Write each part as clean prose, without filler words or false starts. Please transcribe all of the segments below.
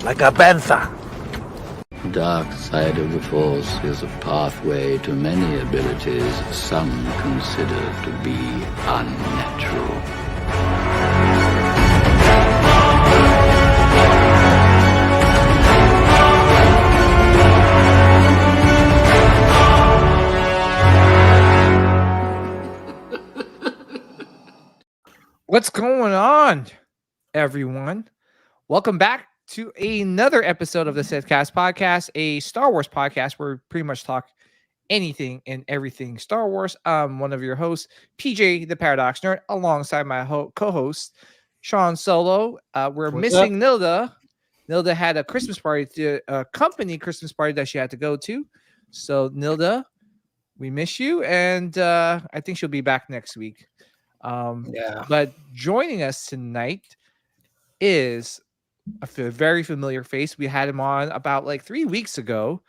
like a panther. Dark side of the Force is a pathway to many abilities some consider to be unnatural. What's going on, everyone? Welcome back to another episode of the Sithcast podcast, a Star Wars podcast where we pretty much talk anything and everything Star Wars. I'm one of your hosts, PJ the Paradox Nerd, alongside my co-host, Sean Solo. We're missing Nilda. Nilda had a Christmas party, a company Christmas party that she had to go to. So, Nilda, we miss you, and I think she'll be back next week. But joining us tonight is a very familiar face. We had him on about like 3 weeks ago.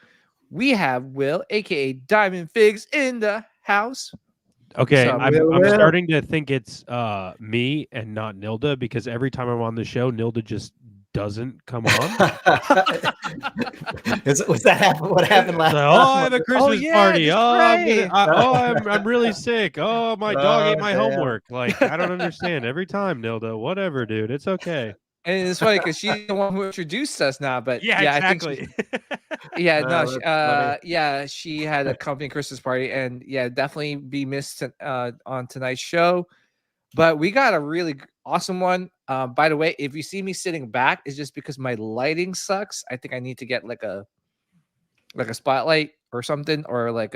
We have Will, aka Diamond Figs, in the house. Okay, I'm starting to think it's me and not Nilda, because every time I'm on the show, Nilda just doesn't come on. Was that what happened last? I have a Christmas party. I'm really sick. Oh, my dog ate my homework. Like, I don't understand. Every time, Nilda. Whatever, dude. It's okay. And it's funny because she's the one who introduced us now. But exactly. I think she had a company Christmas party, and definitely be missed on tonight's show. But we got a really awesome one. By the way, if you see me sitting back, it's just because my lighting sucks. I think I need to get like a spotlight or something, or like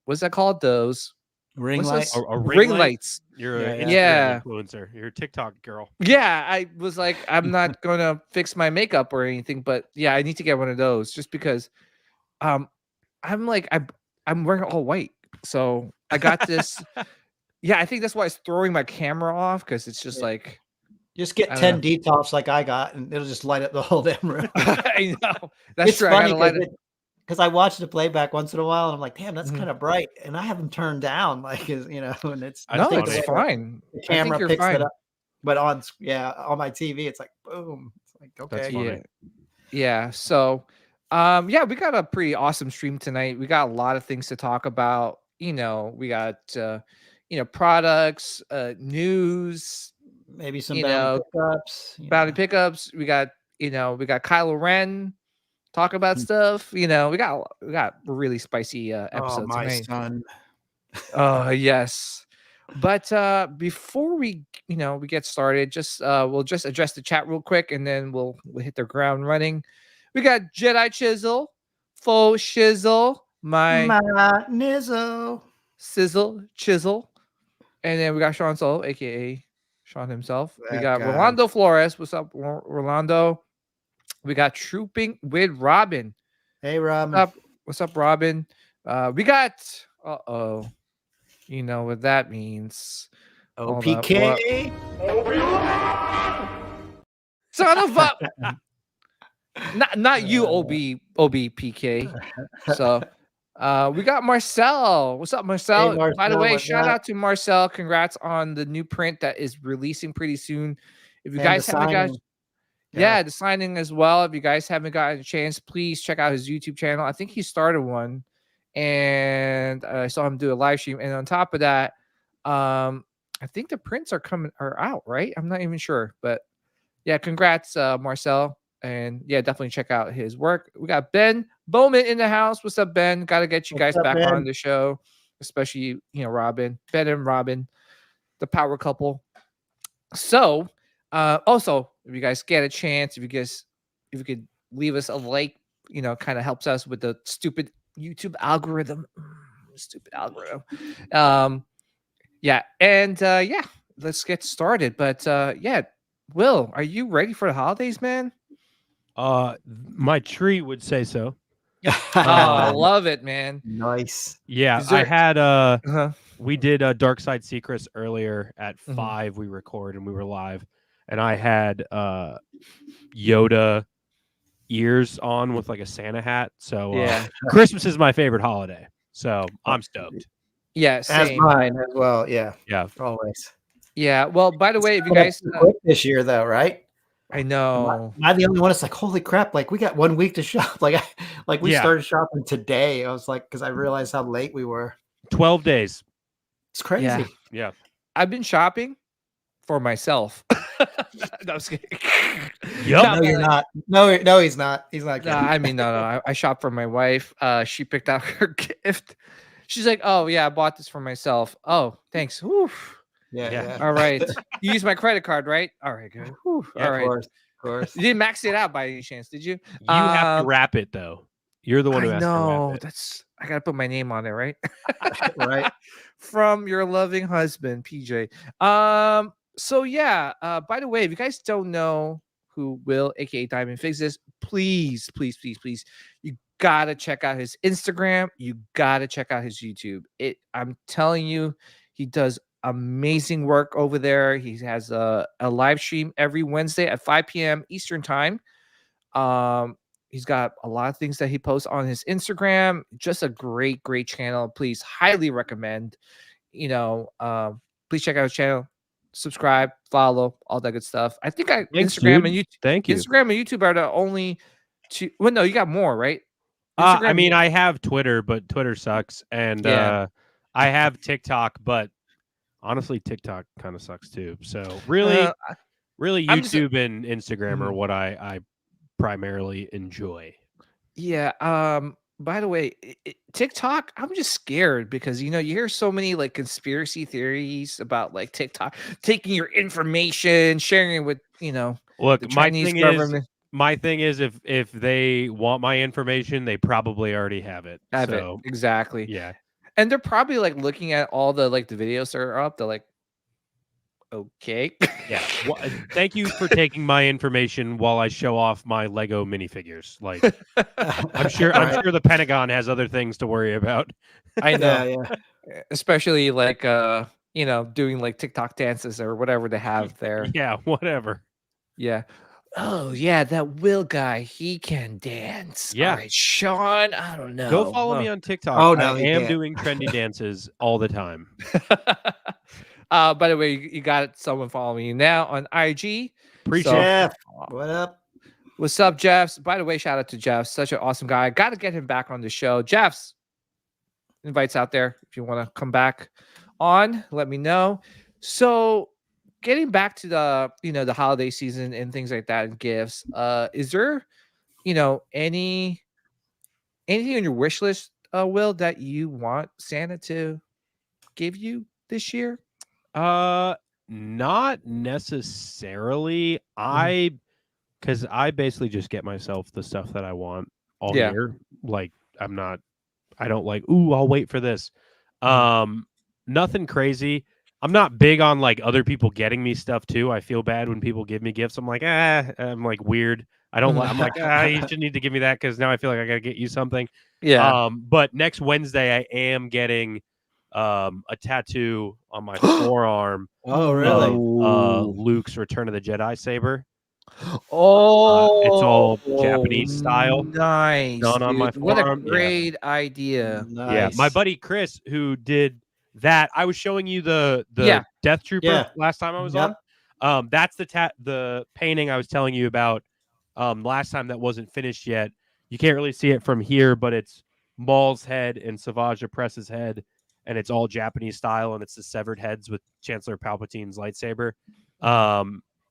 what's that called? Those ring lights. Ring lights. You're an influencer. You're a TikTok girl. Yeah, I was like, I'm not gonna fix my makeup or anything, but yeah, I need to get one of those just because I'm wearing all white. So I got this. Yeah, I think that's why it's throwing my camera off, because it's just like, just get 10 detops like I got, and it'll just light up the whole damn room. I know. That's true. Funny because I watch the playback once in a while, and I'm like, damn, that's kind of bright, and I have them turned down, like, and it's it's fine. The camera picks it up, but on my TV, it's like boom. It's like, okay, yeah. So, we got a pretty awesome stream tonight. We got a lot of things to talk about. We got products, news, maybe some bounty pickups. We got Kylo Ren talk about stuff. We got really spicy episodes. Oh, my son. Oh yes. But before we get started, we'll just address the chat real quick, and then we'll hit the ground running. We got Jedi Chisel, Faux Shizzle, my Nizzo, Sizzle Chisel. And then we got Sean Solo, aka Sean himself. We got Rolando Flores. What's up, Rolando? We got Trooping with Robin. Hey, Robin. What's up, Robin? We got you know what that means. OPK. Son of a not you, OBPK. So we got Marcel. What's up, Marcel? Hey, Marcel? By the way, shout out to Marcel. Congrats on the new print that is releasing pretty soon. If you guys haven't got, the signing as well. If you guys haven't gotten a chance, please check out his YouTube channel. I think he started one, and I saw him do a live stream. And on top of that, I think the prints are out, right? I'm not even sure, but yeah, congrats, Marcel. And yeah, definitely check out his work. We got Ben Bowman in the house. What's up, Ben? Got to get you guys back on the show, especially Robin, Ben and Robin, the power couple. So, also, if you guys get a chance, if you could leave us a like, kind of helps us with the stupid YouTube algorithm. Stupid algorithm. Let's get started. But Will, are you ready for the holidays, man? My tree would say so. I love it, man. Nice. Yeah, I had we did Dark Side Secrets earlier at 5. We record and we were live, and I had Yoda ears on with like a Santa hat. So Christmas is my favorite holiday. So I'm stoked. Yeah, same. As mine as well. Yeah. Yeah. Always. Yeah. Well, by the way, if you guys this year though, right? I know. Am I the only one? It's like, holy crap! Like we got 1 week to shop. Like we started shopping today. I was like, because I realized how late we were. 12 days. It's crazy. Yeah. I've been shopping for myself. No, I'm just kidding. Yep. No, you're not. No, he's not. He's not. No, I mean, no. I shop for my wife. She picked out her gift. She's like, "Oh yeah, I bought this for myself." Oh, thanks. Oof. Yeah. All right. You used my credit card, right? All right, good. Whew. Yeah, All right. of course. You didn't max it out by any chance, did you? You have to wrap it though. You're the one who has to wrap it. I gotta put my name on it, right? Right. From your loving husband, PJ. So yeah, by the way, if you guys don't know who Will, aka Diamond Figs is, please, you gotta check out his Instagram. You gotta check out his YouTube. I'm telling you, he does amazing work over there. He has a live stream every Wednesday at 5 p.m. Eastern time. He's got a lot of things that he posts on his Instagram. Just a great channel. Please, highly recommend. Please check out his channel, subscribe, follow, all that good stuff. I think Instagram and YouTube. Thank you. Instagram and YouTube are the only two. Well, no, you got more, right? I mean, I have Twitter, but Twitter sucks, and I have TikTok, but honestly, TikTok kind of sucks too. So really, YouTube and Instagram are what I primarily enjoy. Yeah. By the way, TikTok, I'm just scared because you hear so many like conspiracy theories about like TikTok taking your information, sharing it with Look, the Chinese government. My thing is if they want my information, they probably already have it. Exactly. Yeah. And they're probably like looking at all the like the videos that are up. They're like, okay. Yeah. Well, thank you for taking my information while I show off my Lego minifigures. Like, I'm sure the Pentagon has other things to worry about. I know. Yeah. Especially like doing like TikTok dances or whatever they have there. Yeah, whatever. Yeah. Oh yeah, that Will guy, he can dance. Yeah. All right, Sean, I don't know. Go follow me on TikTok. Oh no, I am doing trendy dances all the time. By the way, you got someone following you now on IG. Appreciate Jeff. What up? What's up, Jeffs? By the way, shout out to Jeff. Such an awesome guy. Got to get him back on the show. Jeffs, invites out there. If you want to come back on, let me know. So getting back to the holiday season and things like that and gifts, is there, anything on your wish list, Will, that you want Santa to give you this year? Not necessarily. Because I basically just get myself the stuff that I want all year. Like I don't like, I'll wait for this. Nothing crazy. I'm not big on like other people getting me stuff too. I feel bad when people give me gifts. I'm like, I'm like weird. I don't like, I'm like, you should need to give me that because now I feel like I got to get you something. Yeah. But next Wednesday I am getting a tattoo on my forearm. Oh, really? Luke's Return of the Jedi saber. Oh, it's all Japanese style. Nice. Done on my forearm. What a great idea. Nice. Yeah, my buddy Chris, who did that, I was showing you the Death Trooper last time I was on. That's the painting I was telling you about last time that wasn't finished yet. You can't really see it from here, but it's Maul's head and Savage Opress's head, and it's all Japanese style, and it's the severed heads with Chancellor Palpatine's lightsaber.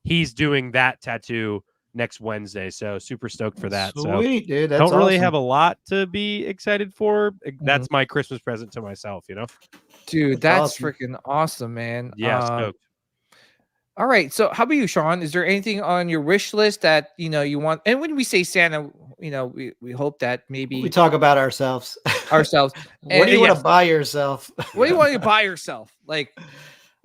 He's doing that tattoo next Wednesday, so super stoked for that. Sweet, dude. That's don't really awesome. have a lot to be excited for. That's my Christmas present to myself, Dude, that's freaking awesome, man. Yeah, stoked. All right, so how about you, Sean? Is there anything on your wish list that you want? And when we say Santa, we hope that maybe we talk about ourselves. What do you want to buy yourself? What do you want to buy yourself? Like,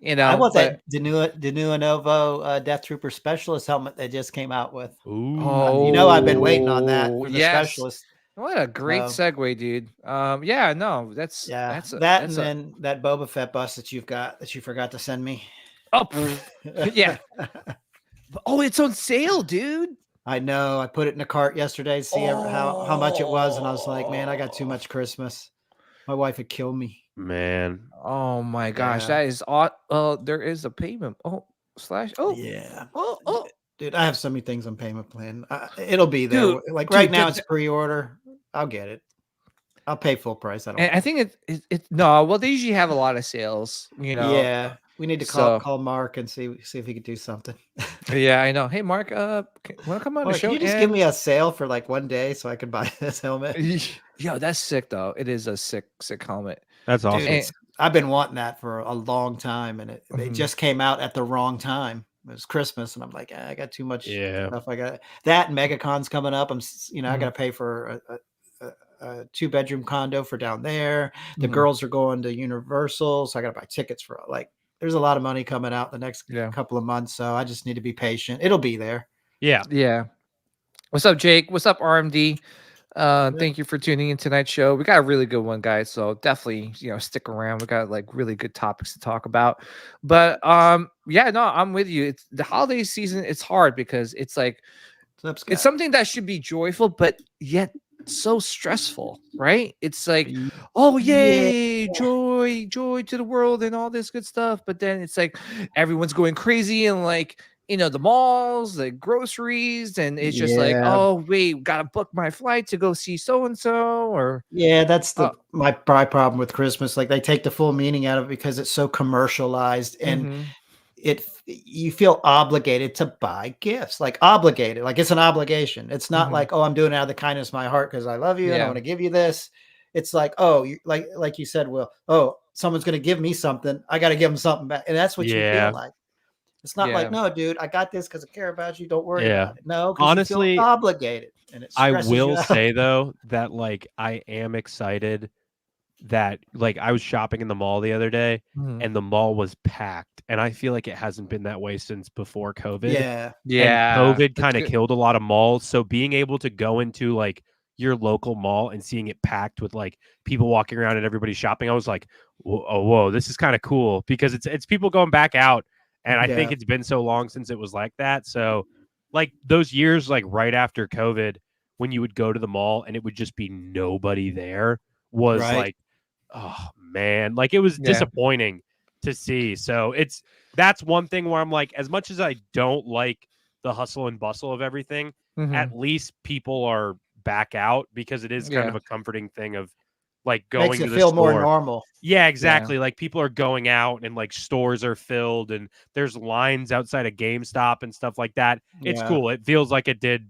I want that the new Lenovo Death Trooper Specialist helmet they just came out with. Ooh. I've been waiting on that for the Specialist. What a great segue, dude. That's then that Boba Fett bust that you've got that you forgot to send me. Oh, yeah. Oh, it's on sale, dude. I know. I put it in a cart yesterday to see how much it was, and I was like, man, I got too much Christmas. My wife would kill me. Man. Oh my gosh, that is there is a payment. Yeah. Dude, I have so many things on payment plan. It'll be there. Dude, Like dude, right now, it's pre-order. I'll get it. I'll pay full price. I don't. I think it no. Well, they usually have a lot of sales. Yeah, we need to call Mark and see if he could do something. Yeah, I know. Hey, Mark, want to come on Mark, the show? can you just give me a sale for like 1 day so I could buy this helmet? Yo, that's sick though. It is a sick helmet. That's awesome. Dude, I've been wanting that for a long time, and it just came out at the wrong time. It was Christmas, and I'm like, I got too much stuff. I got that, and MegaCon's coming up. I got to pay for a 2-bedroom condo for down there. The girls are going to Universal, so I got to buy tickets for there's a lot of money coming out the next couple of months. So I just need to be patient. It'll be there. Yeah. What's up, Jake? What's up, RMD? Thank you for tuning in tonight's show. We got a really good one, guys. So definitely, stick around. We got like really good topics to talk about. But yeah, no, I'm with you. It's the holiday season. It's hard because it's like it's something that should be joyful, but yet so stressful, right? It's like, oh yay, joy to the world and all this good stuff. But then it's like everyone's going crazy and like the malls, the groceries, and it's just like, oh wait, gotta book my flight to go see so and so. Or that's my problem with Christmas. Like they take the full meaning out of it because it's so commercialized, and you feel obligated to buy gifts. Like obligated, like it's an obligation. It's not like, oh, I'm doing it out of the kindness of my heart because I love you and I want to give you this. It's like, oh, like you said, Will. Oh, someone's gonna give me something. I got to give them something back, and that's what you feel like. It's not like, no, dude, I got this because I care about you. Don't worry about it. No, honestly, you feel obligated. And I will say though that like I am excited that like I was shopping in the mall the other day and the mall was packed, and I feel like it hasn't been that way since before COVID. Yeah. And COVID kind of killed a lot of malls. So being able to go into like your local mall and seeing it packed with like people walking around and everybody shopping, I was like, whoa, this is kind of cool because it's people going back out. And I think it's been so long since it was like that. So like those years, like right after COVID, when you would go to the mall and it would just be nobody there was like, oh man, like it was disappointing to see. So that's one thing where I'm like, as much as I don't like the hustle and bustle of everything, at least people are back out because it is kind of a comforting thing of like going makes to it the feel store. more normal. Yeah, exactly. Like people are going out and like stores are filled and there's lines outside of GameStop and stuff like that. It's cool. It feels like it did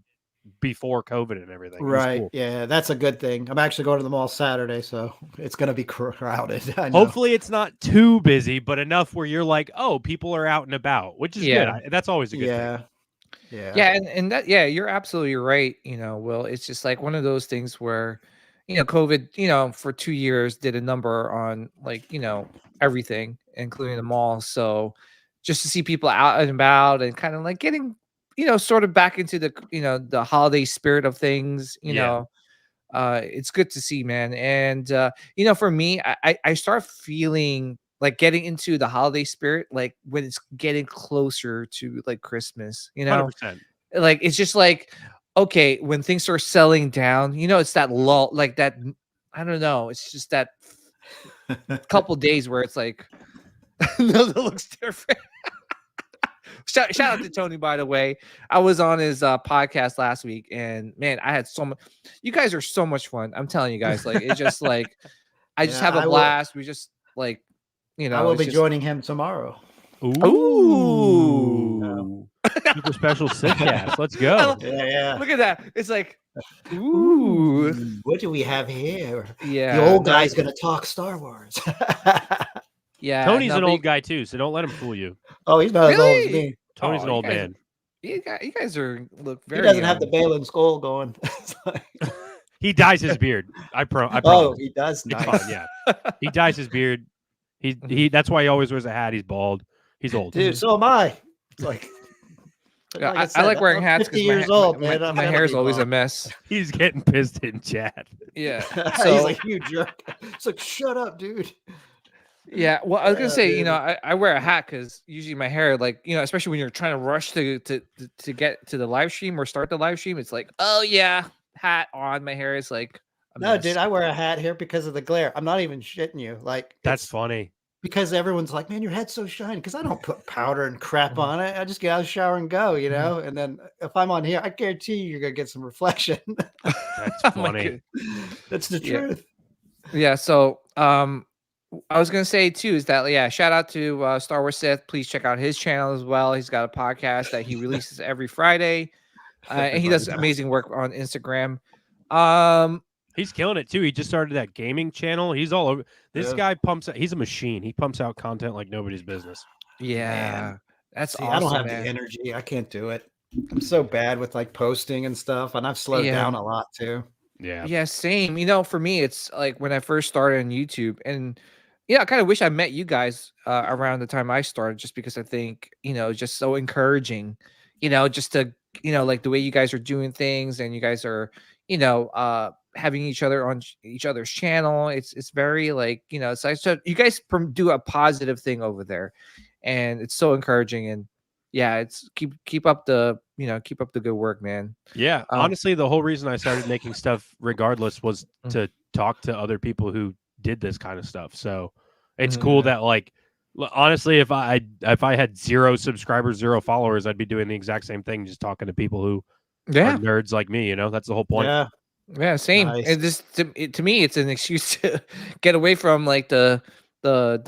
before COVID and everything. Right. Cool. Yeah, that's a good thing. I'm actually going to the mall Saturday, so it's going to be crowded. Hopefully it's not too busy, but enough where you're like, oh, people are out and about, which is good. That's always a good thing. Yeah. And that, you're absolutely right. Will, it's just like one of those things where COVID, for 2 years did a number on like, everything, including the mall. So just to see people out and about and kind of like getting, sort of back into the, the holiday spirit of things, it's good to see, man. And, for me, I start feeling like getting into the holiday spirit, like when it's getting closer to like Christmas, 100%. Like, it's just like, okay, when things start selling down, it's that lull, like that. I don't know. It's just that couple days where it's like, no, that looks different. Shout out to Tony, by the way. I was on his podcast last week, and man, I had so much. You guys are so much fun. I'm telling you guys, like it's just like I just have a blast. We just like, I will be joining him tomorrow. Ooh. Super special Sithcast. Let's go. Yeah. Look at that. It's like, ooh. What do we have here? Yeah. The old guy's going to talk Star Wars. Yeah. Tony's an old guy too, so don't let him fool you. Oh, he's not as old as me. Tony's an old man. You guys look very. He doesn't have the Balin skull going. He dyes his beard. I promise. Oh, he does. Nice. Yeah. He dyes his beard. He. That's why he always wears a hat. He's bald. He's old. Dude, so am I. It's like. I like wearing hats because my hair is always a mess. He's getting pissed in chat. Yeah. So he's like, you jerk. It's like, shut up, dude. Yeah. Well, I was gonna say, I wear a hat because usually my hair, like, especially when you're trying to rush to get to the live stream or start the live stream, it's like, oh yeah, hat on. My hair is like no, dude, I wear a hat here because of the glare. I'm not even shitting you. Like that's funny. because everyone's like, man, your head's so shiny. Because I don't put powder and crap on it. I just get out of the shower and go, you know. And then if I'm on here, I guarantee you're gonna get some reflection. That's funny. That's the truth. Yeah. So I was gonna say too is that shout out to Star Wars Sith. Please check out his channel as well. He's got a podcast that he releases every Friday, and he does amazing work on Instagram. He's killing it too. He just started that gaming channel. He's all over. This guy pumps out. He's a machine. He pumps out content like nobody's business. Yeah, man. That's awesome. I don't have the energy. I can't do it. I'm so bad with like posting and stuff, and I've slowed down a lot too. Yeah, same. For me, it's like when I first started on YouTube, and I kind of wish I met you guys around the time I started, just because I think it's just so encouraging, just to like the way you guys are doing things, and you guys are having each other on each other's channel. It's very like it's like, so you guys do a positive thing over there, and it's so encouraging. And it's keep up the good work, man. Yeah, honestly, the whole reason I started making stuff regardless was to talk to other people who did this kind of stuff. So it's cool that, like, honestly, if I had 0 subscribers, 0 followers, I'd be doing the exact same thing, just talking to people who are nerds like me. That's the whole point. Yeah, same. Nice. And this to me, it's an excuse to get away from like the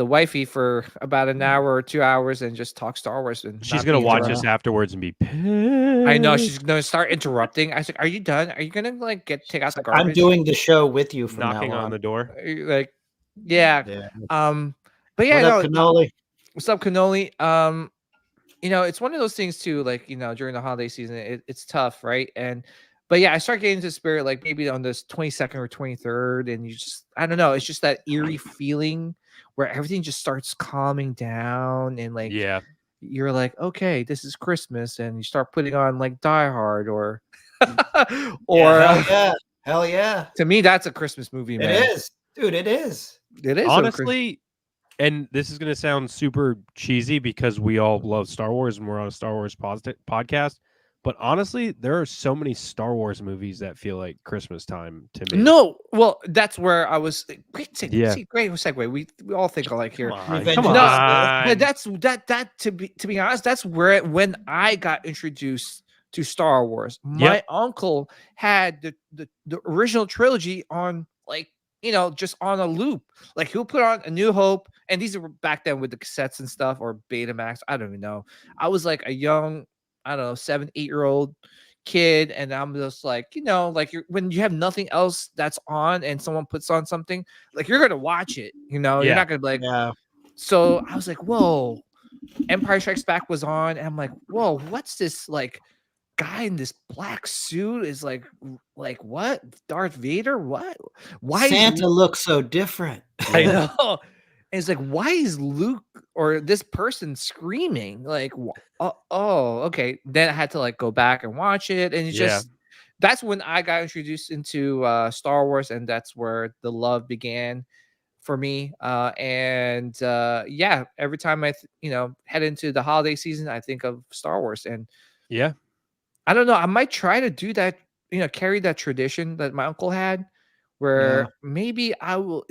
wifey for about an hour or 2 hours and just talk Star Wars. And she's gonna watch this afterwards and be pissed. I know she's gonna start interrupting. I was like, "Are you done? Are you gonna like take out the garbage?" I'm doing the show with you from knocking now on the door. Like, yeah. But yeah, what up, Cannoli? What's up, Cannoli? It's one of those things too. Like during the holiday season, it's tough, right? But yeah, I start getting into spirit like maybe on this 22nd or 23rd, and you just I don't know. It's just that eerie feeling where everything just starts calming down, and like you're like, okay, this is Christmas, and you start putting on like Die Hard or hell yeah. To me, that's a Christmas movie, man. It is, dude. It is. Honestly. And this is going to sound super cheesy because we all love Star Wars and we're on a Star Wars podcast. But honestly, there are so many Star Wars movies that feel like Christmas time to me. No, well, that's where I was. Great segue. We all think alike here. Come on. No, that's to be honest, that's where when I got introduced to Star Wars. My uncle had the original trilogy on like just on a loop. Like he'll put on A New Hope, and these are back then with the cassettes and stuff or Betamax. I don't even know. I was like a young, 7-8-year-old kid, and I'm just like, like when you have nothing else that's on and someone puts on something, like you're gonna watch it. You're not gonna be like, So I was like, whoa, Empire Strikes Back was on, and I'm like, whoa, what's this like guy in this black suit is like what? Darth Vader? What? Why Santa looks so different? I know. And it's like, why is Luke or this person screaming? Like, okay. Then I had to like go back and watch it, and it's just that's when I got introduced into Star Wars, and that's where the love began for me. Every time I head into the holiday season, I think of Star Wars, and I don't know. I might try to do that, carry that tradition that my uncle had, where maybe I will.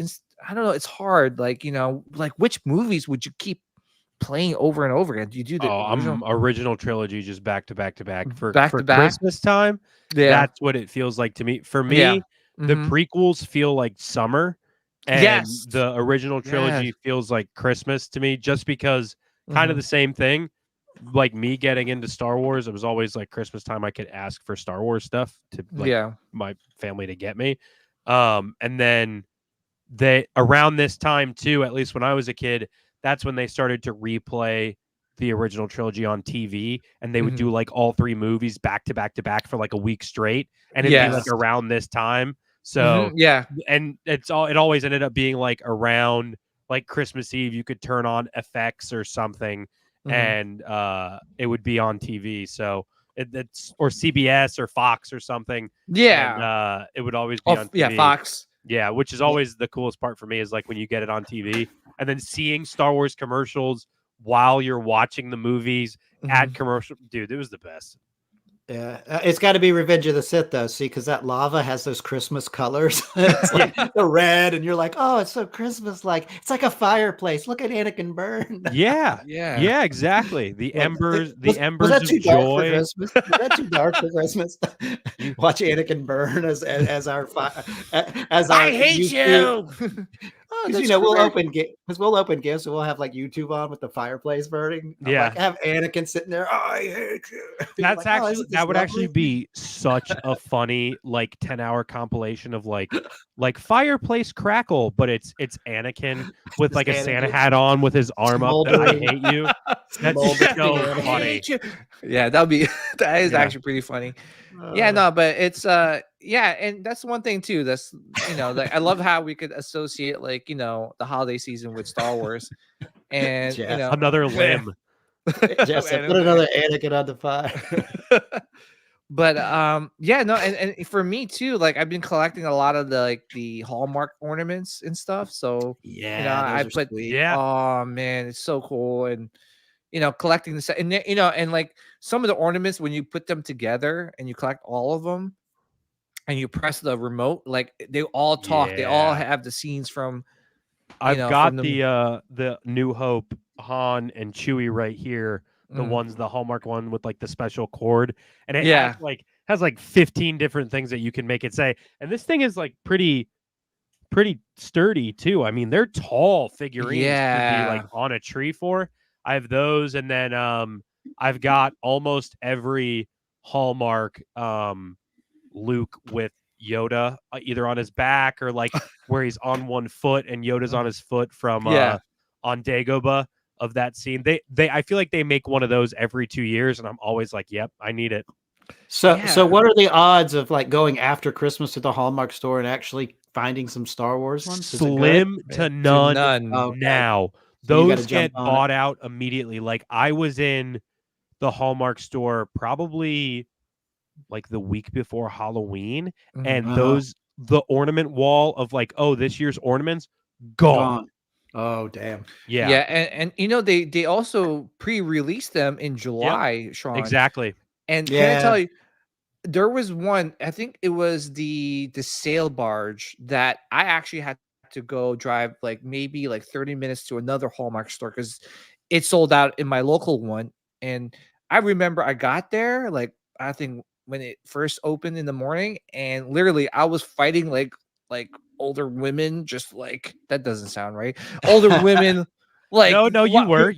I don't know. It's hard. Like, like which movies would you keep playing over and over again? Do you do the original trilogy just back to back for Christmas time? Yeah. That's what it feels like to me. For me, the prequels feel like summer, and the original trilogy feels like Christmas to me, just because kind of the same thing. Like me getting into Star Wars, it was always like Christmas time. I could ask for Star Wars stuff to my family to get me. And then around this time too, at least when I was a kid, that's when they started to replay the original trilogy on TV, and they would do like all 3 movies back to back to back for like a week straight, and it'd be like around this time. So and it always ended up being like around like Christmas Eve. You could turn on FX or something, and it would be on TV. So it's or CBS or Fox or something. And, it would always be on TV. Yeah, Fox. Yeah, which is always the coolest part for me is like when you get it on TV and then seeing Star Wars commercials while you're watching the movies at commercial. Dude, it was the best. Yeah, it's got to be Revenge of the Sith though. See, because that lava has those Christmas colors. It's like the red, and you're like, oh, it's so Christmas like. It's like a fireplace. Look at Anakin burn. Yeah, exactly. The embers, was embers that of too dark for joy. Christmas? Was that too dark for Christmas? Watch Anakin burn as our I hate YouTube. you. Because we'll open gifts, and we'll have like YouTube on with the fireplace burning. Yeah, like, have Anakin sitting there. Oh, I hate you. That's like, actually that would actually be such a funny like 10-hour compilation of like fireplace crackle, but it's Anakin with like a Santa hat on with his arm up. That I hate you. That's so funny. Yeah, that is actually pretty funny. Yeah, no, but it's and that's one thing too. That's like I love how we could associate like the holiday season with Star Wars, and another limb. Just put another Anakin on the fire. But and for me too, like I've been collecting a lot of the Hallmark ornaments and stuff. So I put oh man, it's so cool. And collecting the set, and and like some of the ornaments, when you put them together and you collect all of them and you press the remote, like they all talk, they all have the scenes from I've got the New Hope Han and Chewie right here, the Hallmark one with like the special cord, and it has like 15 different things that you can make it say, and this thing is like pretty sturdy too. I mean, they're tall figurines to be like on a tree for. I have those, and then I've got almost every Hallmark Luke with Yoda either on his back or like where he's on one foot and Yoda's on his foot from on Dagobah of that scene. They I feel like they make one of those every 2 years, and I'm always like, yep, I need it. So what are the odds of like going after Christmas to the Hallmark store and actually finding some Star Wars ones? Slim to none now. Those get bought out immediately. Like I was in the Hallmark store probably like the week before Halloween, and the ornament wall of like, oh, this year's ornaments gone. Oh damn. Yeah. And they also pre-released them in July, Sean. Exactly. And can I tell you, there was one, I think it was the sail barge that I actually had to go drive like maybe like 30 minutes to another Hallmark store because it sold out in my local one. And I remember I got there like I think when it first opened in the morning, and literally I was fighting like older women, just like that doesn't sound right. Older women. Like no, you were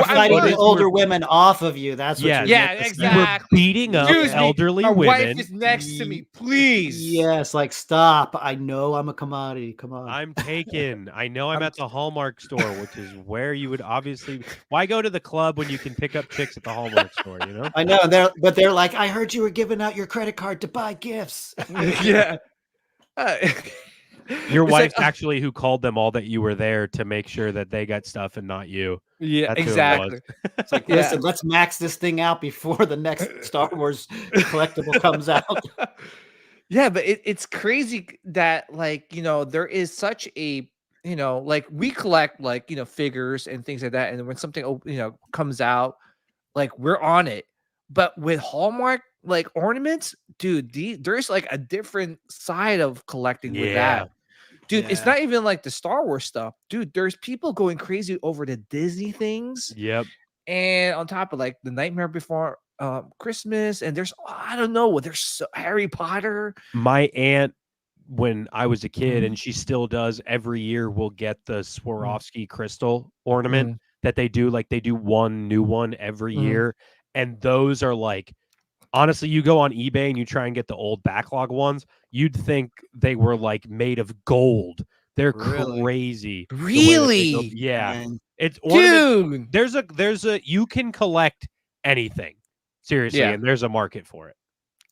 fighting the older women off of you. That's what exactly. You were beating up elderly women. My wife is next to me, please. Yes, like stop. I know I'm a commodity. Come on. I'm taken. I know I'm at the Hallmark store, which is where you would obviously. Why go to the club when you can pick up chicks at the Hallmark store? I know. They're like, I heard you were giving out your credit card to buy gifts. Yeah. Your wife actually who called them all that you were there to make sure that they got stuff and not you. Yeah, exactly. It's like, listen, let's max this thing out before the next Star Wars collectible comes out. Yeah, but it's crazy that like, there is such a, like we collect like, figures and things like that. And when something, comes out, like we're on it. But with Hallmark, like ornaments, dude, there's like a different side of collecting with that. Dude, it's not even like the Star Wars stuff. Dude, there's people going crazy over the Disney things. Yep. And on top of like the Nightmare Before Christmas, and there's I don't know, there's Harry Potter. My aunt, when I was a kid, and she still does every year, will get the Swarovski crystal ornament that they do. Like they do one new one every year, and those are like. Honestly, you go on eBay and you try and get the old backlog ones, you'd think they were like made of gold. They're crazy. Really? Yeah. Man. It's ornament. There's a you can collect anything. Seriously, and there's a market for it.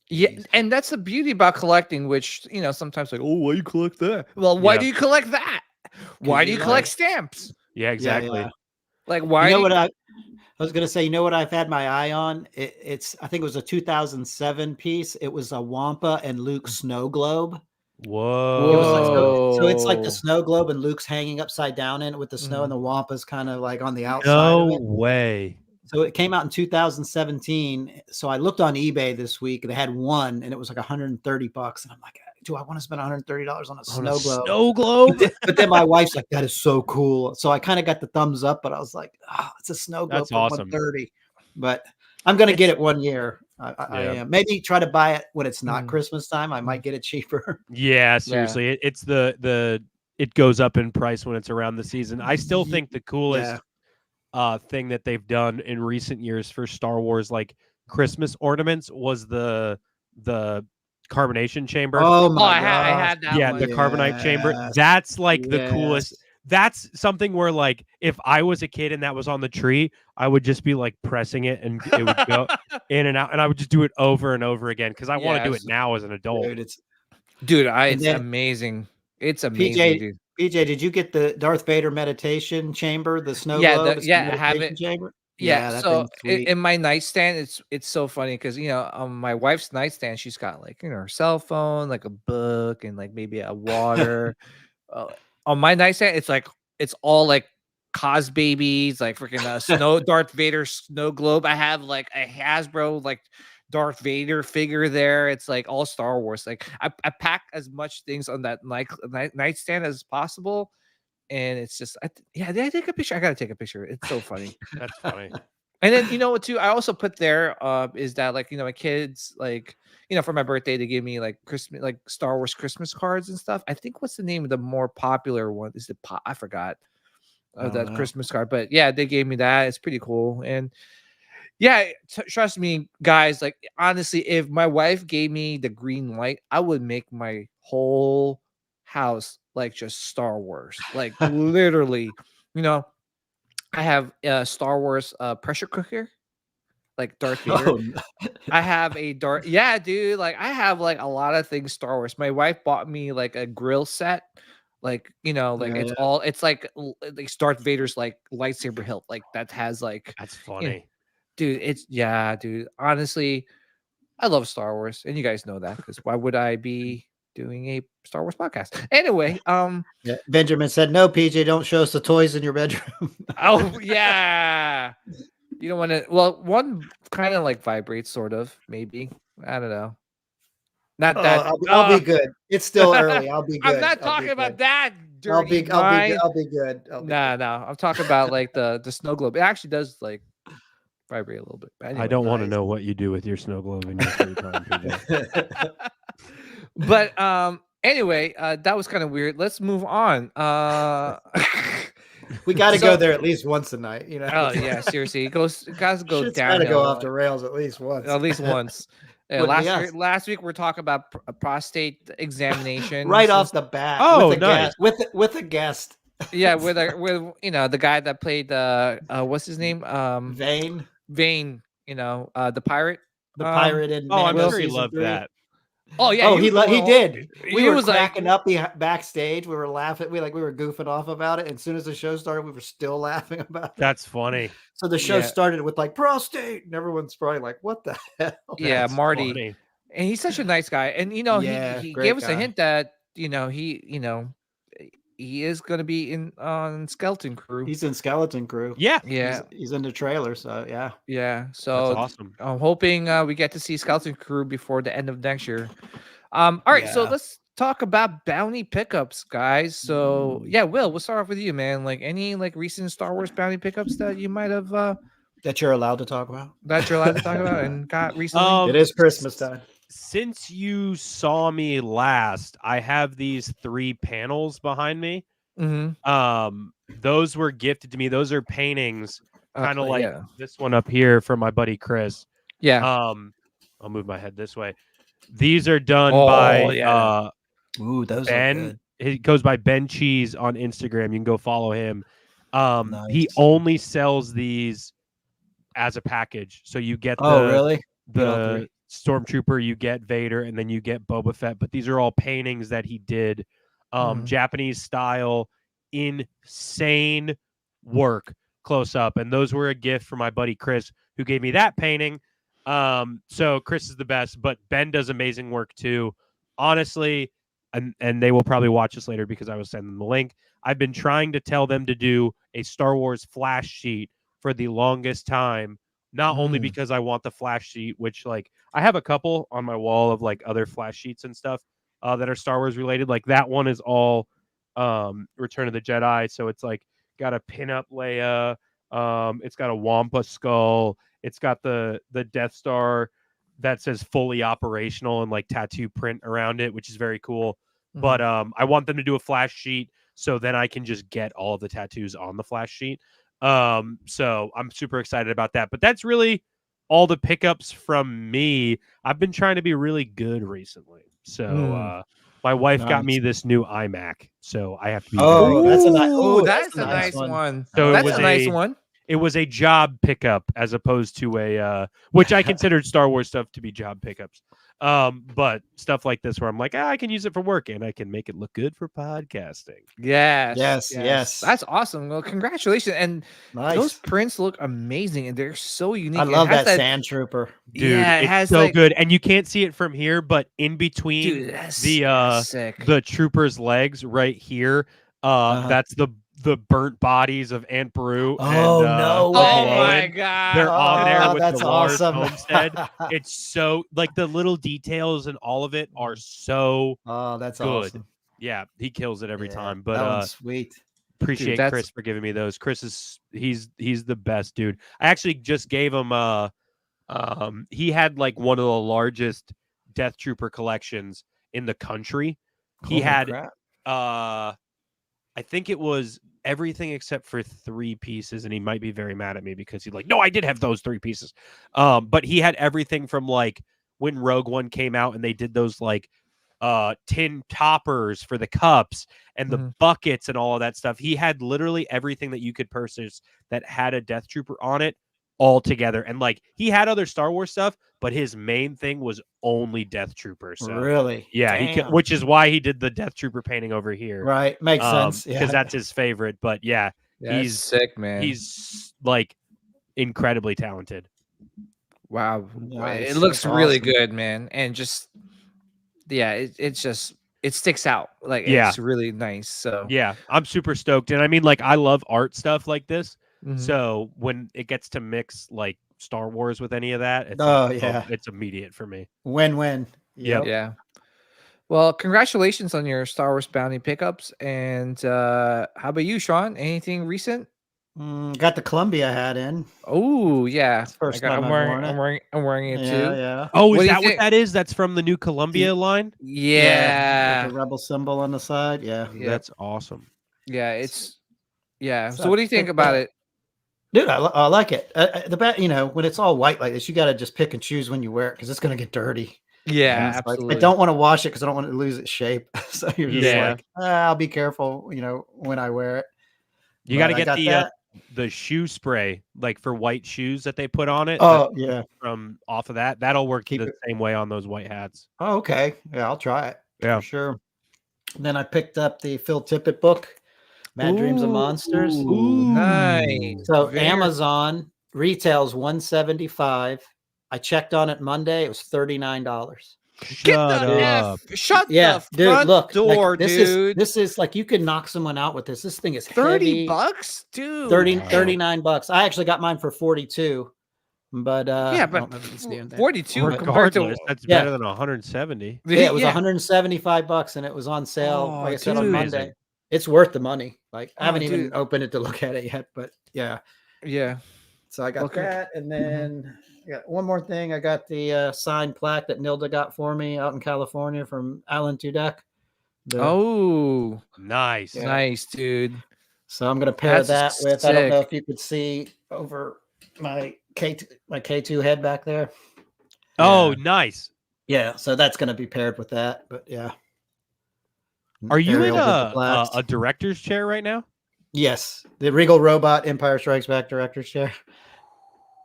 Yeah, and that's the beauty about collecting, which sometimes like, oh, why you collect that? Well, why do you collect that? Why do you collect stamps? Yeah, exactly. Like why I was going to say, you know what I've had my eye on? I think it was a 2007 piece. It was a Wampa and Luke snow globe. Whoa. So it's like the snow globe and Luke's hanging upside down in it with the snow and the Wampa's kind of like on the outside. No way. So it came out in 2017. So I looked on eBay this week. They had one, and it was like $130. And I'm like, do I want to spend $130 on a snow globe? Snow globe? But then my wife's like, that is so cool. So I kind of got the thumbs up, but I was like, oh, it's a snow globe That's for awesome. $130. But I'm going to get it one year. I am. Maybe try to buy it when it's not Christmas time. I might get it cheaper. Yeah, seriously. It's it goes up in price when it's around the season. I still think the coolest thing that they've done in recent years for Star Wars like Christmas ornaments was the carbonation chamber. Oh my I had that yeah, one. the carbonite chamber. That's like the coolest. That's something where like if I was a kid and that was on the tree, I would just be like pressing it and it would go in and out, and I would just do it over and over again because I want to do it now as an adult. It's amazing. It's amazing, dude. PJ, did you get the Darth Vader meditation chamber, the snow globe? I have it. Chamber? Yeah, so in my nightstand, it's so funny because on my wife's nightstand, she's got like her cell phone, like a book, and like maybe a water. On my nightstand, it's all like cos babies, like freaking snow Darth Vader snow globe. I have like a Hasbro like Darth Vader figure there. It's like all Star Wars. Like I pack as much things on that nightstand as possible. And it's just, did I take a picture? I gotta take a picture. It's so funny. That's funny. And then you know what too? I also put there is that like my kids like for my birthday they gave me like Christmas like Star Wars Christmas cards and stuff. I think what's the name of the more popular one? Is it I forgot that Christmas card, but yeah, they gave me that. It's pretty cool. And yeah, trust me, guys. Like honestly, if my wife gave me the green light, I would make my whole house like just Star Wars, like literally. I have a Star Wars pressure cooker, like Darth Vader. I have a dude. Like I have like a lot of things Star Wars. My wife bought me like a grill set, like it's like Darth Vader's like lightsaber hilt, like that has like. That's funny, dude. Dude. Honestly, I love Star Wars, and you guys know that because why would I be doing a Star Wars podcast? Anyway, Benjamin said, no, PJ, don't show us the toys in your bedroom. Oh yeah. You don't want to. Well, one kind of like vibrates, sort of, maybe. I don't know. Not that. I'll be good. It's still early. I'll be good. I'm not talking about that. I'll be good. No. I'm talking about like the snow globe. It actually does like vibrate a little bit. Anyway, I don't want to know what you do with your snow globe in your free time, PJ. But anyway, that was kind of weird. Let's move on. We got to go there at least once a night, Oh yeah, seriously, it goes down. Got to go off the rails at least once. Last week we're talking about a prostate examination right off the bat. Oh, nice. With a guest. Yeah, with the guy that played what's his name? Vane. The pirate. The pirate in I'm sure he loved that. Oh yeah, he did. We were cracking like, up backstage. We were laughing. We were goofing off about it. And as soon as the show started, we were still laughing about it. That's funny. So the show started with like prostate, and everyone's probably like, "What the hell?" Yeah, That's Marty, funny. And he's such a nice guy. And he gave us a hint that he is going to be on Skeleton Crew. He's in Skeleton Crew. Yeah. He's in the trailer. So yeah. Yeah. So that's awesome. I'm hoping we get to see Skeleton Crew before the end of next year. All right. So let's talk about bounty pickups, guys. So Will, we'll start off with you, man. Like any like recent Star Wars bounty pickups that you might have that you're allowed to talk about? And got recently. It is Christmas time. Since you saw me last, I have these 3 panels behind me. Mm-hmm. Those were gifted to me. Those are paintings, kind of like this one up here from my buddy Chris. Yeah. I'll move my head this way. These are done by those Ben. Are good. He goes by Ben Cheese on Instagram. You can go follow him. Nice. He only sells these as a package. So you get the Stormtrooper, you get Vader, and then you get Boba Fett. But these are all paintings that he did, Japanese style, insane work close up. And those were a gift from my buddy Chris, who gave me that painting. So Chris is the best, but Ben does amazing work too. Honestly, and they will probably watch this later because I was sending them the link. I've been trying to tell them to do a Star Wars flash sheet for the longest time. Not only because I want the flash sheet, which like I have a couple on my wall of like other flash sheets and stuff that are Star Wars related. Like that one is all Return of the Jedi, so it's like got a pin-up Leia. It's got a Wampa skull. It's got the Death Star that says fully operational and like tattoo print around it, which is very cool. But I want them to do a flash sheet so then I can just get all of the tattoos on the flash sheet. So I'm super excited about that. But that's really all the pickups from me. I've been trying to be really good recently. So my wife got me this new iMac, so I have to be. That's a that's a nice one. So that's a nice one. It was a job pickup as opposed to a which I considered Star Wars stuff to be job pickups. But stuff like this where I'm like, I can use it for work and I can make it look good for podcasting. Yes. That's awesome. Well, congratulations. And those prints look amazing and they're so unique. I love that Sand Trooper. Dude, yeah, it has so like, good. And you can't see it from here, but in between the trooper's legs right here, that's the burnt bodies of Aunt Beru. Oh, no way. Oh, my God. They're on there with that's the Lars awesome. homestead. It's so, like, the little details and all of it are so that's good. Awesome. Yeah, he kills it every time. But that one's sweet. Appreciate Chris for giving me those. Chris is he's the best dude. I actually just gave him he had like one of the largest Death Trooper collections in the country. He had I think it was everything except for 3 pieces, and he might be very mad at me because he's like, no, I did have those 3 pieces. But he had everything from like when Rogue One came out and they did those like tin toppers for the cups and the buckets and all of that stuff. He had literally everything that you could purchase that had a Death Trooper on it all together. And like he had other Star Wars stuff, but his main thing was only Death Trooper. So really, yeah, which is why he did the Death Trooper painting over here. Right, makes sense because that's his favorite. But yeah, he's sick, man. He's like incredibly talented. Wow, it looks really good, man, and just it sticks out. Like it's really nice. So yeah, I'm super stoked, and I mean, like I love art stuff like this. So when it gets to mix like Star Wars with any of that, it's it's immediate for me. Win-win. Yep. Yeah. Well, congratulations on your Star Wars bounty pickups. And how about you, Sean? Anything recent? Got the Columbia hat in. Oh yeah, first time I'm wearing it too. Yeah. Oh, is that what that is? That's from the new Columbia line. Yeah. With the rebel symbol on the side. Yeah. That's awesome. Yeah, it's So what do you think about it? Dude, I like it. When it's all white like this, you got to just pick and choose when you wear it because it's going to get dirty. Yeah, absolutely. I don't want to wash it because I don't want it to lose its shape. So you're just like, I'll be careful, when I wear it. You got to get the shoe spray, like for white shoes that they put on it. Oh, yeah. From off of that. That'll work the same way on those white hats. Oh, okay. Yeah, I'll try it. Yeah. For sure. And then I picked up the Phil Tippett book. Mad Dreams of Monsters. Ooh, nice. So Amazon retails $175. I checked on it Monday. It was $39. Shut the dude, front look, door, dude. This is like you can knock someone out with this. This thing is heavy. $30, dude. $39. I actually got mine for 42. But but 42 compared to that's better than 170. Yeah, it was $175 and it was on sale. Like I said on Monday. It's worth the money. Like I haven't even opened it to look at it yet, but yeah. So I got that, and then I got one more thing. I got the signed plaque that Nilda got for me out in California from Alan Tudyk. Nice, nice, dude. So I'm gonna pair that with. I don't know if you could see over my K2 head back there. Oh, nice. Yeah, so that's gonna be paired with that. But yeah. Are you in a director's chair right now? Yes, the Regal Robot Empire Strikes Back director's chair.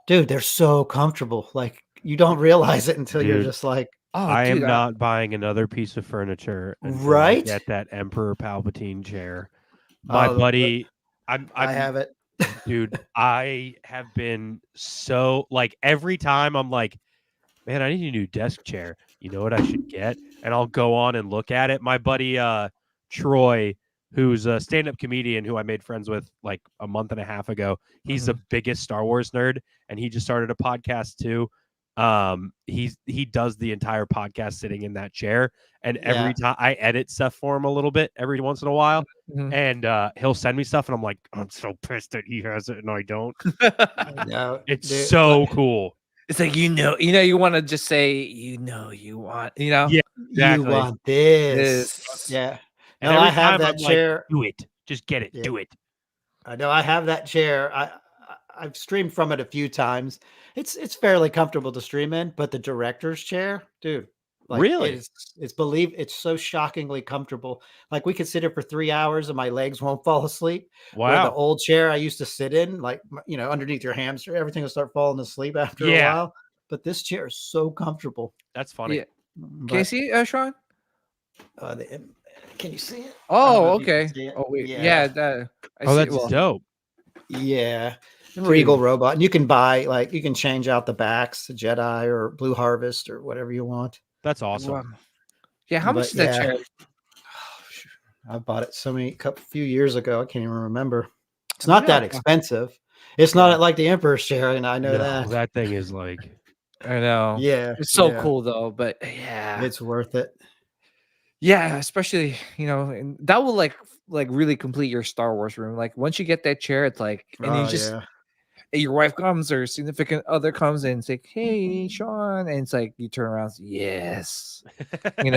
Dude, they're so comfortable. Like you don't realize it until you're just like, I am not buying another piece of furniture. Right? Get that Emperor Palpatine chair. My buddy, I have it. Dude, I have been so like every time I'm like, man, I need a new desk chair. You know what I should get? And I'll go on and look at it. My buddy Troy who's a stand-up comedian who I made friends with like a month and a half ago. He's the biggest Star Wars nerd, and he just started a podcast too. He does the entire podcast sitting in that chair, and every time I edit stuff for him a little bit every once in a while, and he'll send me stuff, and I'm like, I'm so pissed that he has it and I don't. It's so cool. It's like you want to just say you want yeah, exactly. You want this. Yeah. And no, I have that chair. Like, do it. Just get it. Do it. I know I have that chair. I've streamed from it a few times. It's fairly comfortable to stream in, but the director's chair, dude, like, really, it's so shockingly comfortable. Like we could sit here for 3 hours and my legs won't fall asleep. Wow. Where the old chair I used to sit in, like underneath your hamster, everything will start falling asleep after a while. But this chair is so comfortable. That's funny. Yeah. Can you see Sean? Can you see it? Oh, okay. Oh, wait. Yeah. That's dope. Yeah. Regal robot. And you can buy, you can change out the backs to Jedi or Blue Harvest or whatever you want. That's awesome. Wow. Yeah. How much is that chair? I bought it a few years ago. I can't even remember. It's not that expensive. It's not like the Emperor's chair. And I know that. That thing is like, I know. Yeah. It's so cool though. But yeah. It's worth it. Yeah, especially and that will like really complete your Star Wars room. Like once you get that chair, it's like, and you just your wife comes or significant other comes in and it's like, hey, Sean, and it's like you turn around, and say, yes, you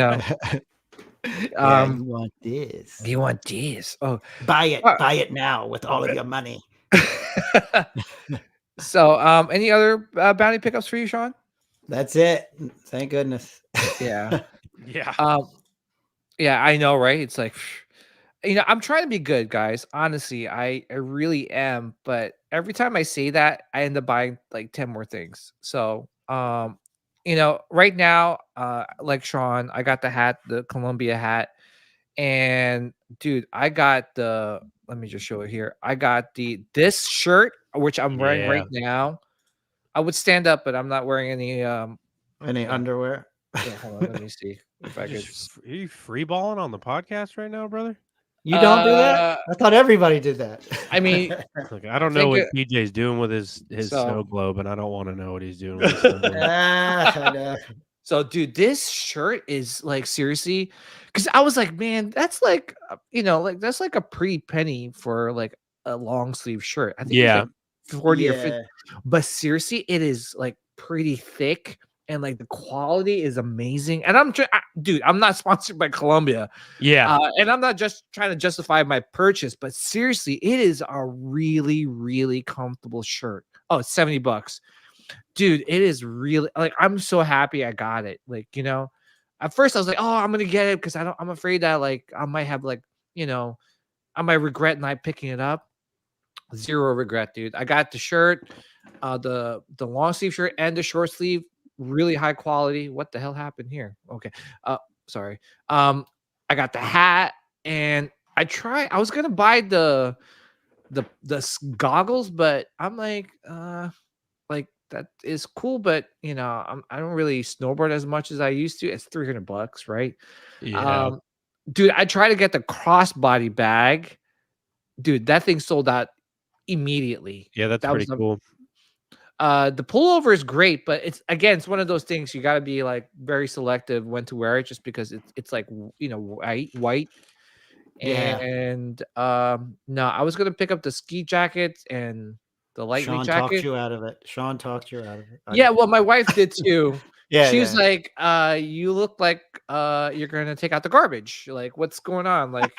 want this? You want this? Oh, buy it now with all of your money. So, any other bounty pickups for you, Sean? That's it. Thank goodness. Yeah. Yeah. Yeah, I know, right? It's like, I'm trying to be good, guys. Honestly, I really am. But every time I say that, I end up buying like 10 more things. So, right now, like Sean, I got the hat, the Columbia hat. And dude, I got let me just show it here. I got this shirt, which I'm wearing right now. I would stand up, but I'm not wearing any underwear. Yeah, hold on, let me see if I could. Are you free balling on the podcast right now, brother? You don't do that? I thought everybody did that. I mean, look, I don't know what DJ's doing with his snow globe, and I don't want to know what he's doing with his snow globe. So, dude, this shirt is like seriously, because I was like, man, that's like, that's like a pretty penny for like a long sleeve shirt. I think it's like 40 or 50. But seriously, it is like pretty thick. And like the quality is amazing. And dude, I'm not sponsored by Columbia. Yeah. And I'm not just trying to justify my purchase, but seriously, it is a really, really comfortable shirt. Oh, it's $70. Dude, it is really like, I'm so happy I got it. Like, at first I was like, oh, I'm going to get it because I'm afraid that like, I might have like, I might regret not picking it up. Zero regret, dude. I got the shirt, the long sleeve shirt and the short sleeve. Really high quality. What the hell happened here? Okay. Sorry. I got the hat and I was gonna buy the goggles, but I'm like that is cool, but I don't really snowboard as much as I used to. It's $300, right? Yeah. Dude, I tried to get the crossbody bag. Dude, that thing sold out immediately. Yeah, that's pretty cool. The pullover is great, but it's one of those things you got to be like very selective when to wear it, just because it's like white. Yeah. And no, I was gonna pick up the ski jacket and the lightweight jacket. Sean talked you out of it. Yeah, well, my wife did too. She was like, "You look like you're gonna take out the garbage. Like, what's going on? Like."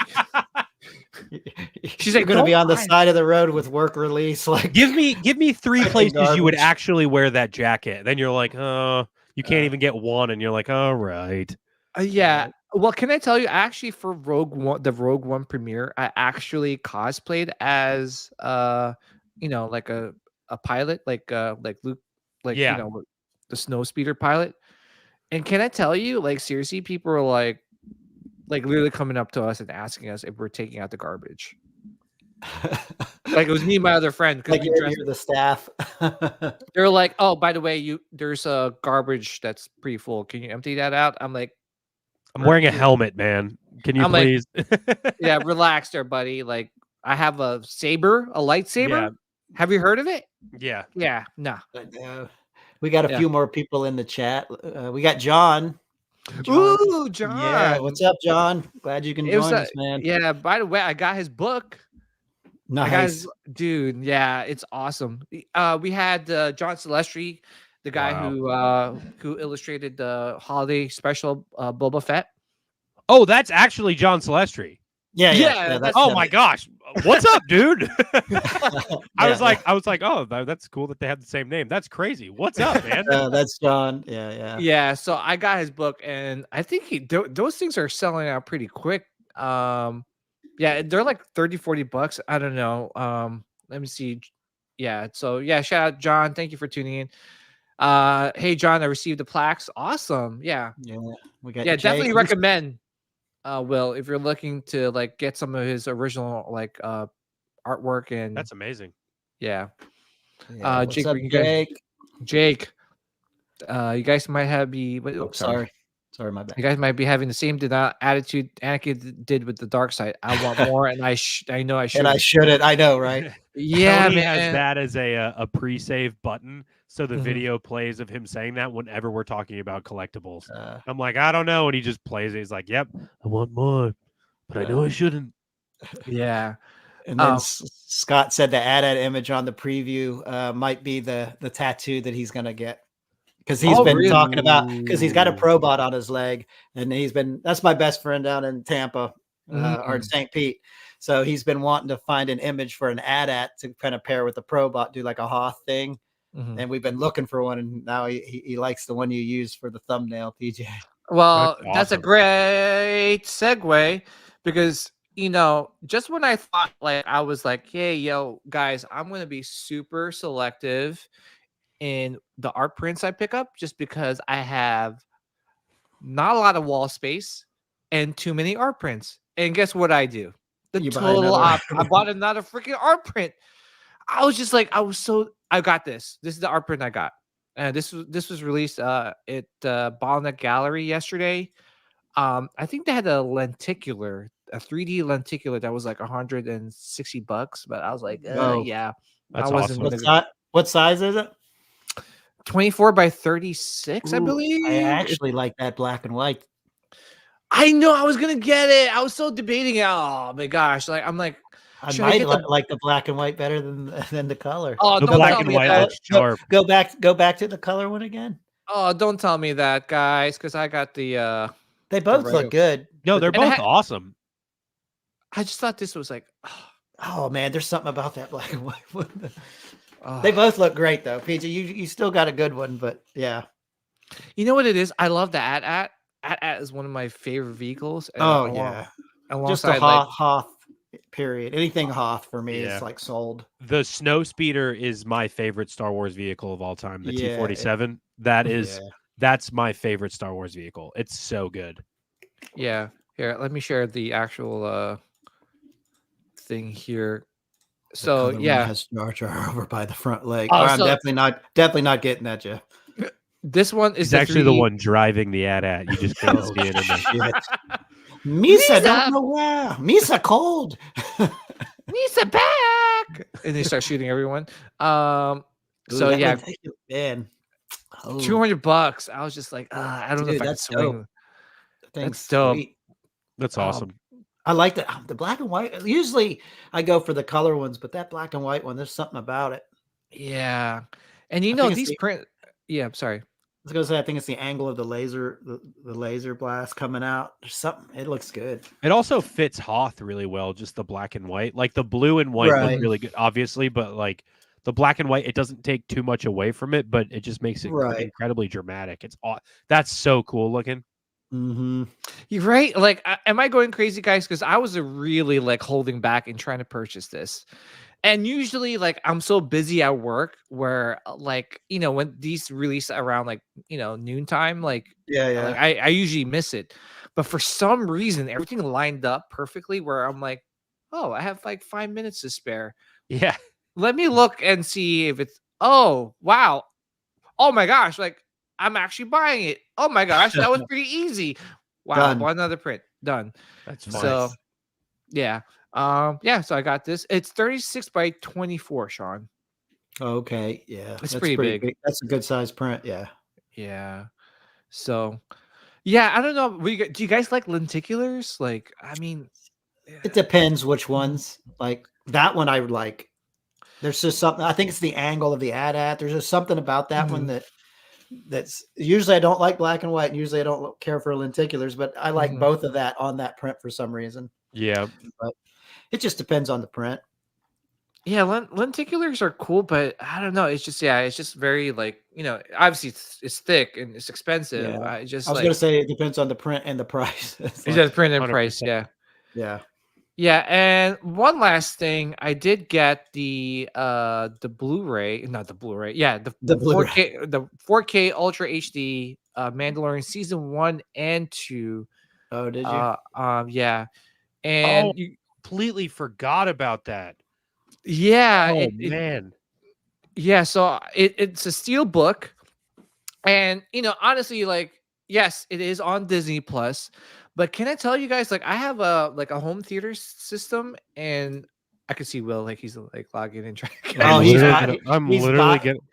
She's like, going to be on the side of the road with work release. Like, give me 3 places you would actually wear that jacket. Then you're like, oh, you can't even get one, and you're like, all right. Yeah. Well, can I tell you? Actually, for the Rogue One premiere, I actually cosplayed as like a pilot, like Luke, the snow speeder pilot. And can I tell you, like seriously, people are like literally coming up to us and asking us if we're taking out the garbage. Like it was me and my other friend. Like you're the staff. They're like, oh, by the way, there's a garbage that's pretty full. Can you empty that out? I'm like, I'm wearing a helmet, man. Can you I'm please? Yeah, relax there, buddy. Like, I have a lightsaber. Yeah. Have you heard of it? Yeah. Yeah, no. But, we got a Yeah. few more people in the chat. We got John. Ooh, Yeah, John. what's up, John? Glad you can It was join us, man. yeah. By the way, I got his book. I got Nice. dude. Yeah, it's awesome. We had John Celestri, the guy who illustrated the holiday special Boba Fett. Oh, that's actually John Celestri. Yeah. Oh my gosh, what's up, dude? I was like, oh, that's cool that they have the same name. That's crazy. What's up, man? That's John. Yeah. Yeah. So I got his book, and I think those things are selling out pretty quick. Yeah, they're like $30-$40. I don't know. Let me see. Yeah. So yeah, shout out John. Thank you for tuning in. Hey John, I received the plaques. Awesome. Yeah. We got definitely recommend. Will, if you're looking to like get some of his original like artwork, and that's amazing. Yeah. Jake, up, Jake, you guys might have sorry, my bad. You guys might be having the same attitude Anakin did with the dark side. I want more, and I know I should. And I shouldn't. I know, right? Yeah, Tony man. has that as a pre-save button, so the video plays of him saying that whenever we're talking about collectibles. I'm like, I don't know, and he just plays it. He's like, "Yep, I want more, but I know I shouldn't." Yeah. And then Scott said the AT-AT image on the preview might be the tattoo that he's gonna get, because he's been talking about, because he's got a Probot on his leg, and that's my best friend down in Tampa or in St. Pete. So he's been wanting to find an image for an AT-AT to kind of pair with the Probot, do like a Hoth thing. And we've been looking for one, and now he likes the one you use for the thumbnail, PJ. Well, that's a great segue, because just when I thought, like, I was like, hey, yo, guys, I'm going to be super selective in the art prints I pick up, just because I have not a lot of wall space and too many art prints. And guess what I do? The total opposite. I bought another freaking art print. I was just like, I got this. This is the art print I got. And this was released at Bottleneck Gallery yesterday. I think they had a 3D lenticular that was like $160, but I was like, yeah, that's awesome. What size is it? 24 by 36, I believe. I actually like that black and white. I know I was gonna get it. I was so debating it. Oh my gosh! Like, I'm like, I might like the black and white better than the color. Oh, the black and white looks sharp. Go back to the color one again. Oh, don't tell me that, guys, because I got the. They both look good. No, they're both awesome. I just thought this was like, oh man, there's something about that black and white one. They both look great though, PJ. You still got a good one, but yeah. You know what it is? I love the AT-AT. AT-AT is one of my favorite vehicles. Yeah. Just a Hoth period. Anything Hoth for me is like sold. The Snowspeeder is my favorite Star Wars vehicle of all time. The T-47. That's my favorite Star Wars vehicle. It's so good. Yeah. Here, let me share the actual thing here. So has Jar Jar over by the front leg. I'm definitely not getting that, Jeff. This one is actually the one driving the AT-AT. You just can't see it in there. Misa, don't know where. Misa cold. Misa back. And they start shooting everyone. Man. $200. I was just like, I don't know if I can swing. That's dope. Sweet. That's awesome. I like the black and white. Usually I go for the color ones, but that black and white one, there's something about it. Yeah. And these print. Yeah, I'm sorry. I was gonna say, I think it's the angle of the laser blast coming out. There's something. It looks good. It also fits Hoth really well, just the black and white. Like the blue and white look really good, obviously, but like the black and white, it doesn't take too much away from it, but it just makes it incredibly dramatic. That's so cool looking. You're right. Like, am I going crazy, guys? Because I was really like holding back and trying to purchase this. And usually, like, I'm so busy at work where, like, when these release around, like, noontime, like, like, I usually miss it. But for some reason, everything lined up perfectly where I'm like, oh, I have like 5 minutes to spare. Yeah. Let me look and see if it's, oh, wow. Oh my gosh. Like, I'm actually buying it. Oh my gosh. That was pretty easy. Wow. Done. One other print. done. That's fine. fine. So yeah. Yeah, so I got this. It's 36 by 24, Sean. Okay, yeah. It's That's pretty big. That's a good size print, yeah. Yeah. So yeah, I don't know. Do you guys like lenticulars? Like, I mean, It depends which ones. Like that one I would like. There's just something. I think it's the angle of the AT-AT. There's just something about that one that's usually I don't like black and white, and usually I don't care for lenticulars, but I like both of that on that print for some reason. Yeah, but it just depends on the print. Yeah, lenticulars are cool, but I don't know. It's just very like, obviously it's thick and it's expensive. Yeah. I was gonna say it depends on the print and the price. It's just print and 100%. price, yeah. Yeah. Yeah, and one last thing, I did get the Blu-ray, not the Blu-ray, yeah, the Blu-ray. 4K, the 4K Ultra HD Mandalorian season 1 and 2. Oh, did you? Yeah, and you completely forgot about that. Yeah, man. Yeah, so it's a steel book, and honestly, like, yes, it is on Disney Plus. But can I tell you guys, like, I have a home theater system, and I could see Will, like, he's like logging in trying.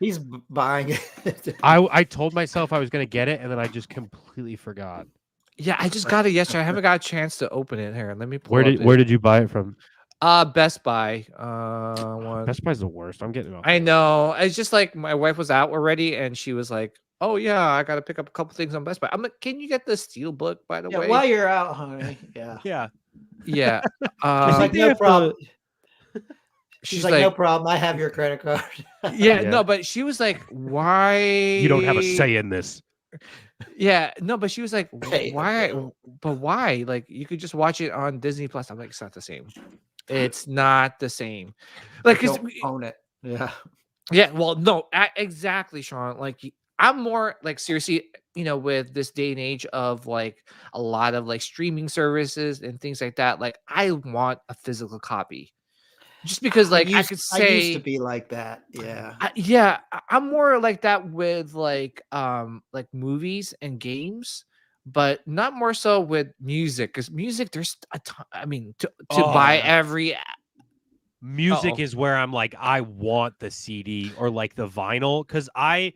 He's buying it. I told myself I was gonna get it, and then I just completely forgot. Yeah, I just got it yesterday. I haven't got a chance to open it. Here, let me pull Where did you buy it from? Best Buy. Best Buy's the worst. I'm getting it off. I know. It's just like my wife was out already, and she was like, "Oh yeah, I got to pick up a couple things on Best Buy." I'm like, "Can you get the steel book, by the way?" While you're out, honey. Yeah. Yeah. Yeah. She's like, no problem. She's like, no problem. I have your credit card. Yeah, no, but she was like, "Why? You don't have a say in this." Yeah, no, but she was like, "Why? But why? Like, you could just watch it on Disney Plus." I'm like, "It's not the same. It's not the same." Like, because we own it. Yeah. Yeah. Well, no, exactly, Sean. Like, I'm more like, seriously, with this day and age of like a lot of like streaming services and things like that. Like, I want a physical copy. Just because, like, I could say, I used to be like that. Yeah. I'm more like that with like movies and games, but not more so with music. Because music, there's a ton. I mean, to buy every music is where I'm like, I want the CD or like the vinyl, because I'm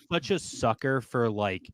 such a sucker for like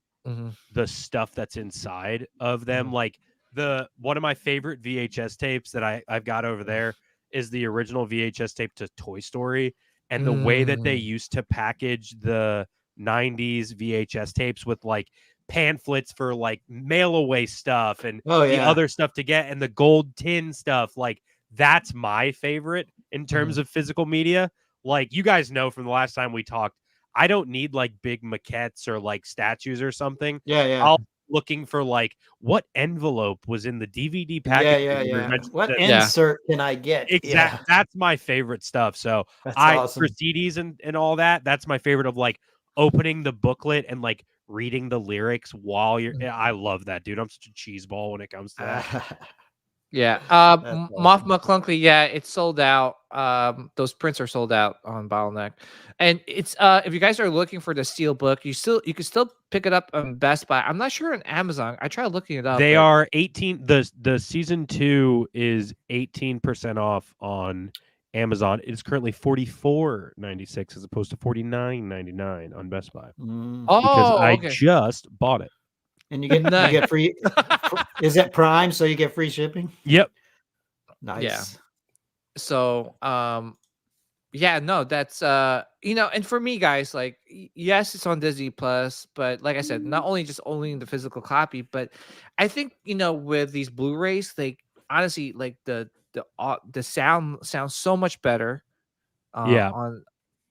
the stuff that's inside of them. Like one of my favorite VHS tapes that I've got over there is the original VHS tape to Toy Story, and the way that they used to package the 90s VHS tapes with like pamphlets for like mail away stuff and the other stuff to get, and the gold tin stuff. Like, that's my favorite in terms of physical media. Like, you guys know from the last time we talked, I don't need like big maquettes or like statues or something. I'll looking for like what envelope was in the DVD package. What insert can I get? Exactly. That's my favorite stuff. So awesome. For CDs and all that, that's my favorite, of like opening the booklet and like reading the lyrics while you're. I love that, dude. I'm such a cheeseball when it comes to that. Yeah. Moth McClunky, yeah, it's sold out. Those prints are sold out on Bottleneck. And it's if you guys are looking for the steel book, you can still pick it up on Best Buy. I'm not sure on Amazon. I tried looking it up. They are 18. The season 2 is 18% off on Amazon. It's currently $44.96 as opposed to $49.99 on Best Buy. Because I just bought it. And you get free. Is it Prime? So you get free shipping? Yep. Nice. Yeah. So, yeah, no, that's and for me, guys, like, yes, it's on Disney Plus, but like I said, not only just owning the physical copy, but I think with these Blu-rays, like, honestly, like the sound sounds so much better.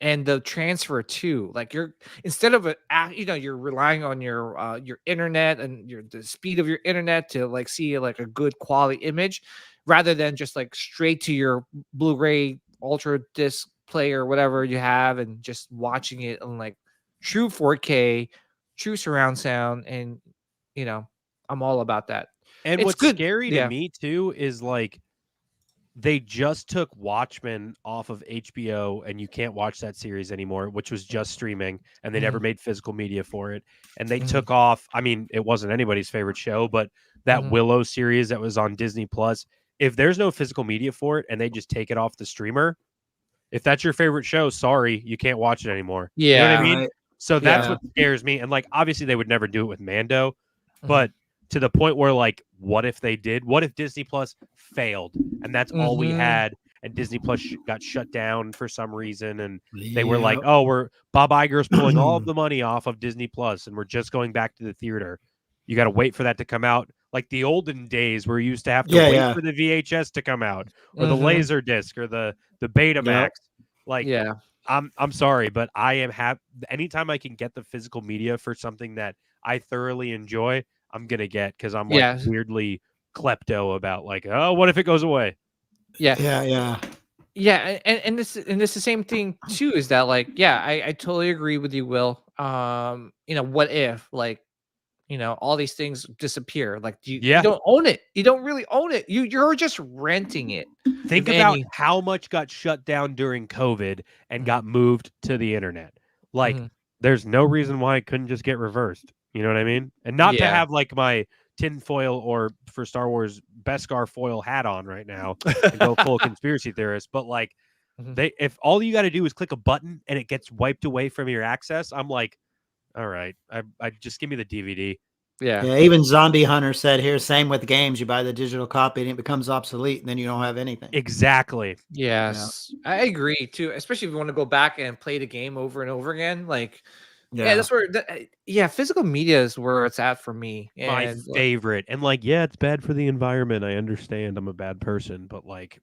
And the transfer too, like, you're instead of you're relying on your internet and the speed of your internet to like see like a good quality image, rather than just like straight to your Blu-ray Ultra disc player or whatever you have and just watching it on like true 4K, true surround sound, and I'm all about that. And what's scary to me too is like, they just took Watchmen off of HBO, and you can't watch that series anymore, which was just streaming, and they never made physical media for it. And they took off, I mean, it wasn't anybody's favorite show, but that Willow series that was on Disney Plus. If there's no physical media for it and they just take it off the streamer, if that's your favorite show, sorry, you can't watch it anymore. Yeah, you know what I mean. Right. So that's what scares me. And like, obviously, they would never do it with Mando, but to the point where, like, what if they did? What if Disney Plus failed and that's all we had? And Disney Plus got shut down for some reason, and they were like, "Oh, Bob Iger's pulling all of the money off of Disney Plus, and we're just going back to the theater." You got to wait for that to come out, like the olden days where you used to have to wait for the VHS to come out, or the laser disc, or the Betamax. Like, I'm sorry, but I am happy anytime I can get the physical media for something that I thoroughly enjoy. I'm gonna get, because I'm like weirdly klepto about, like, oh, what if it goes away? And this is the same thing too, is that, like, I totally agree with you, Will. What if, like, all these things disappear? Like, you don't own it. You don't really own it. You're just renting it. Think about how much got shut down during COVID and got moved to the internet. Like, there's no reason why it couldn't just get reversed. You know what I mean? And not to have like my tinfoil, or for Star Wars, Beskar foil hat on right now and go full conspiracy theorist, but like, if all you got to do is click a button and it gets wiped away from your access, I'm like, all right, I just give me the DVD. Even Zombie Hunter said here, same with games. You buy the digital copy and it becomes obsolete, and then you don't have anything. Exactly. Yes, I agree too. Especially if you want to go back and play the game over and over again. Like, that's where. Physical media is where it's at for me. My favorite. And like, it's bad for the environment. I understand. I'm a bad person, but like,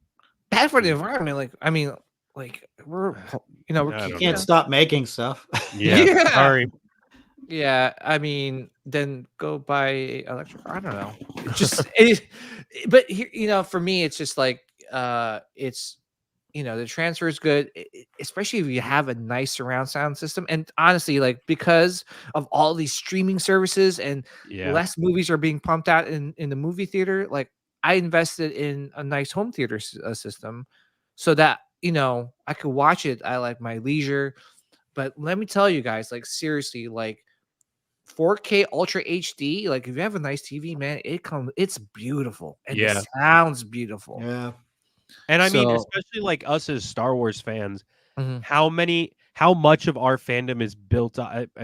bad for the environment. Like, I mean, like, we can't stop making stuff. Sorry. Yeah, I mean, then go buy electric. I don't know. Just, but here, for me, it's just like, it's, the transfer is good, especially if you have a nice surround sound system. And honestly, like, because of all these streaming services and less movies are being pumped out in the movie theater, like, I invested in a nice home theater system so that, I could watch it at like my leisure. But let me tell you guys, like, seriously, like, 4K Ultra HD, like, if you have a nice TV, man, it's beautiful, and it sounds beautiful. And I mean, especially like us as Star Wars fans, how much of our fandom is built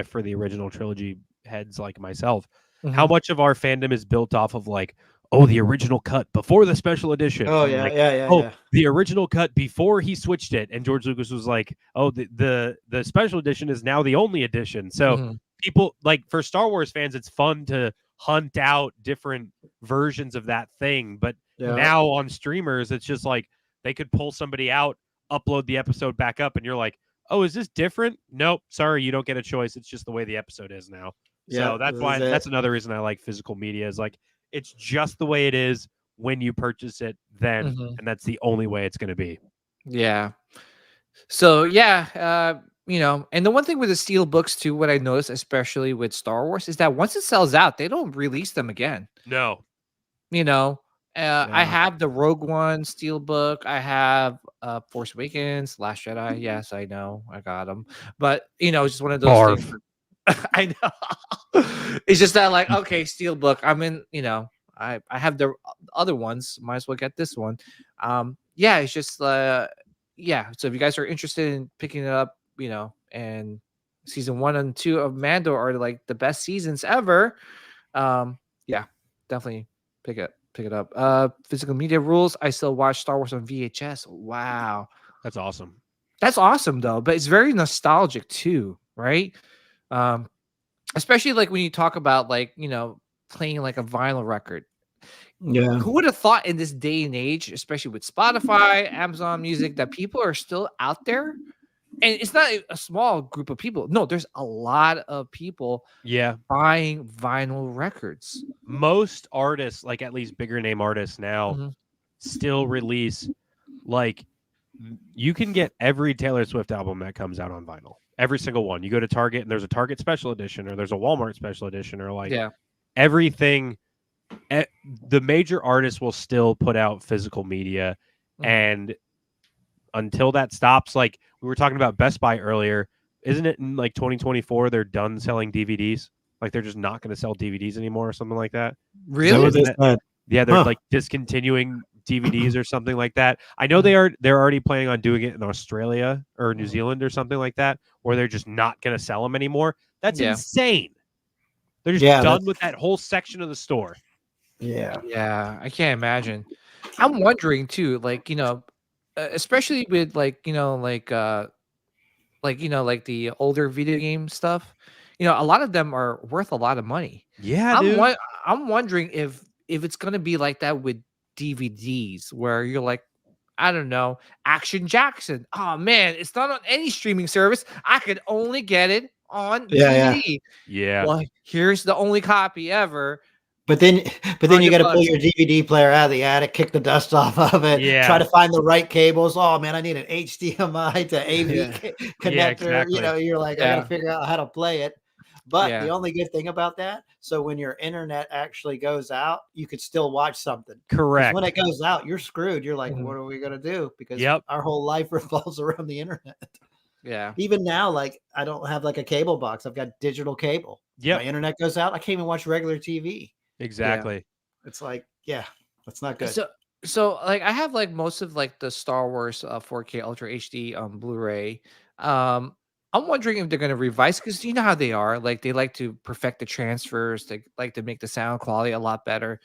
for the original trilogy heads like myself, how much of our fandom is built off of, like, oh, the original cut before the special edition. The original cut before he switched it, and George Lucas was like, oh, the special edition is now the only edition. So people, like, for Star Wars fans, it's fun to hunt out different versions of that thing. But now on streamers, it's just like they could pull somebody out, upload the episode back up, and you're like, oh, is this different? Nope, sorry, you don't get a choice. It's just the way the episode is now. So that's another reason I like physical media, is like, it's just the way it is when you purchase it then, and that's the only way it's going to be. So and the one thing with the steel books too, what I noticed, especially with Star Wars, is that once it sells out, they don't release them again. No. I have the Rogue One steel book. I have Force Awakens, Last Jedi. Yes, I know, I got them. But it's just one of those things. I know. It's just that, like, okay, steel book. I'm in. I have the other ones. Might as well get this one. It's just So if you guys are interested in picking it up, and season 1 and 2 of Mando are like the best seasons ever. Definitely pick it up. Physical media rules. I still watch Star Wars on VHS. Wow, that's awesome. That's awesome though, but it's very nostalgic too, right? Especially like when you talk about, like, playing like a vinyl record. Who would have thought in this day and age, especially with Spotify, Amazon Music, that people are still out there? And it's not a small group of people. No, there's a lot of people buying vinyl records. Most artists, like at least bigger name artists now, still release, like, you can get every Taylor Swift album that comes out on vinyl. Every single one. You go to Target and there's a Target special edition, or there's a Walmart special edition, or like everything. The major artists will still put out physical media, and until that stops, like we were talking about Best Buy earlier, isn't it in like 2024 they're done selling DVDs? Like they're just not going to sell DVDs anymore or something like that. Really? Yeah, they're like discontinuing DVDs or something like that. I know they're already planning on doing it in Australia or New Zealand or something like that, where they're just not going to sell them anymore. That's insane. They're just done with that whole section of the store. Yeah, I can't imagine. I'm wondering too, like, especially with like the older video game stuff. A lot of them are worth a lot of money. Yeah, dude. I'm wondering if it's gonna be like that with DVDs, where you're like, I don't know, Action Jackson. Oh man, it's not on any streaming service. I could only get it on DVD. Yeah. Well, here's the only copy ever. But then you got to pull your DVD player out of the attic, kick the dust off of it, try to find the right cables. Oh man, I need an HDMI to AV connector. Yeah, exactly. You're like, I got to figure out how to play it. But the only good thing about that, so when your internet actually goes out, you could still watch something. Correct. When it goes out, you're screwed. You're like, what are we going to do? Because our whole life revolves around the internet. Yeah. Even now, like I don't have like a cable box. I've got digital cable. Yeah. My internet goes out. I can't even watch regular TV. Exactly. Yeah. It's like, that's not good. So like I have like most of like the Star Wars 4K Ultra HD on Blu-ray. I'm wondering if they're going to revise, because you know how they are. Like they like to perfect the transfers. They like to make the sound quality a lot better.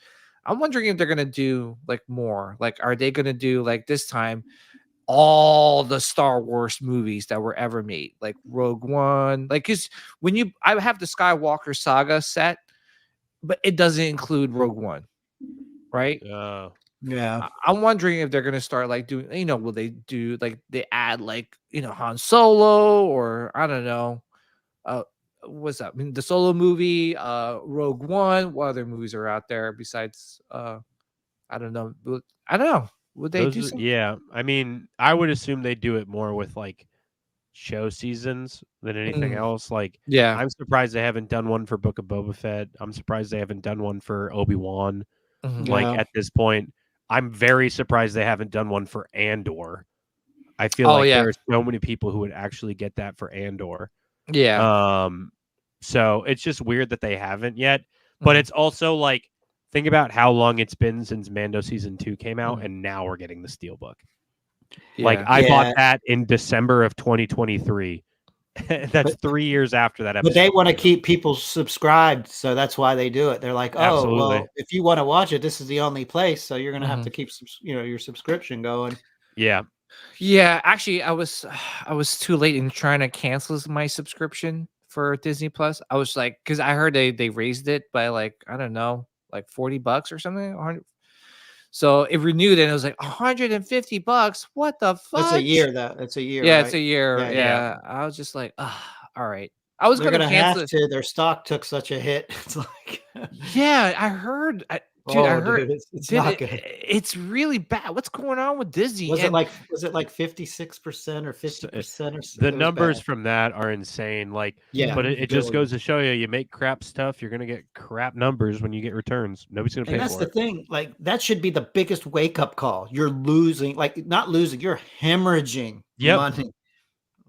I'm wondering if they're going to do like more. Like, are they going to do like this time all the Star Wars movies that were ever made, like Rogue One? Like, because I have the Skywalker Saga set, but it doesn't include Rogue One, right? Yeah. I'm wondering if they're gonna start like doing, will they do like they add like Han Solo, or I don't know, what's that? I mean, the Solo movie, Rogue One. What other movies are out there besides? I don't know. Would they do something? Yeah, I mean, I would assume they do it more with like show seasons than anything else. Like, I'm surprised they haven't done one for Book of Boba Fett. I'm surprised they haven't done one for Obi-Wan. Like at this point, I'm very surprised they haven't done one for Andor. I feel like there's so many people who would actually get that for Andor. Yeah. So it's just weird that they haven't yet. But it's also like, think about how long it's been since Mando season 2 came out, and now we're getting the Steelbook. Like I bought that in December of 2023. That's 3 years after that episode. But they want to keep people subscribed, so that's why they do it. They're like, well, if you want to watch it, this is the only place, so you're going to have to keep your subscription going. Yeah, actually I was too late in trying to cancel my subscription for Disney Plus. I was like, because I heard they raised it by like, I don't know, like $40 or something. So it renewed and it was like $150. What the fuck? That's a year, though. It's a year. Yeah, right? it's a year. Yeah. I was just like, all right. I was going to cancel it. Their stock took such a hit. It's like, yeah, I heard. Dude, I heard it's not good. It's really bad. What's going on with Disney? Was it like 56% or 50% or something? The numbers from that are insane. Like, but it just goes to show you make crap stuff, you're gonna get crap numbers when you get returns. Nobody's gonna pay for it. That's the thing. Like, that should be the biggest wake up call. You're losing, like not losing, you're hemorrhaging money.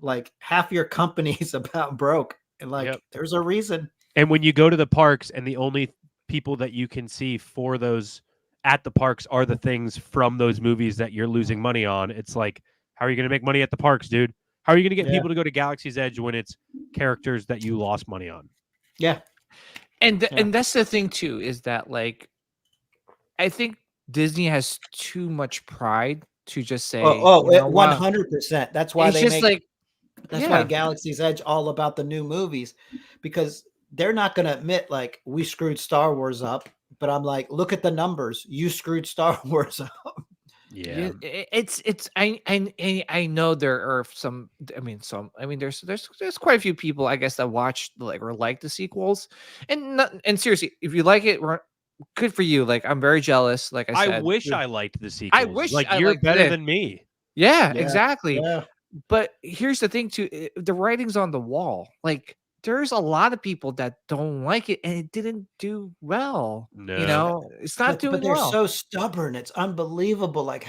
Like half your company's about broke. And like there's a reason. And when you go to the parks and the only people that you can see for those at the parks are the things from those movies that you're losing money on, it's like, how are you going to make money at the parks, dude? How are you going to get people to go to Galaxy's Edge when it's characters that you lost money on? Yeah. And that's the thing too, is that like, I think Disney has too much pride to just say, 100%. That's why that's why Galaxy's Edge all about the new movies, because they're not going to admit like we screwed Star Wars up, but I'm like, look at the numbers. You screwed Star Wars up. Yeah, I know there are some. There's quite a few people, I guess, that watch or like the sequels, and seriously, if you like it, good for you. Like, I'm very jealous. Like I said, I wish I liked the sequels. I wish like you're better than me. Yeah, exactly. Yeah. But here's the thing too: the writing's on the wall. Like, there's a lot of people that don't like it, and it didn't do well. No. It's not doing well. But they're so stubborn. It's unbelievable. Like,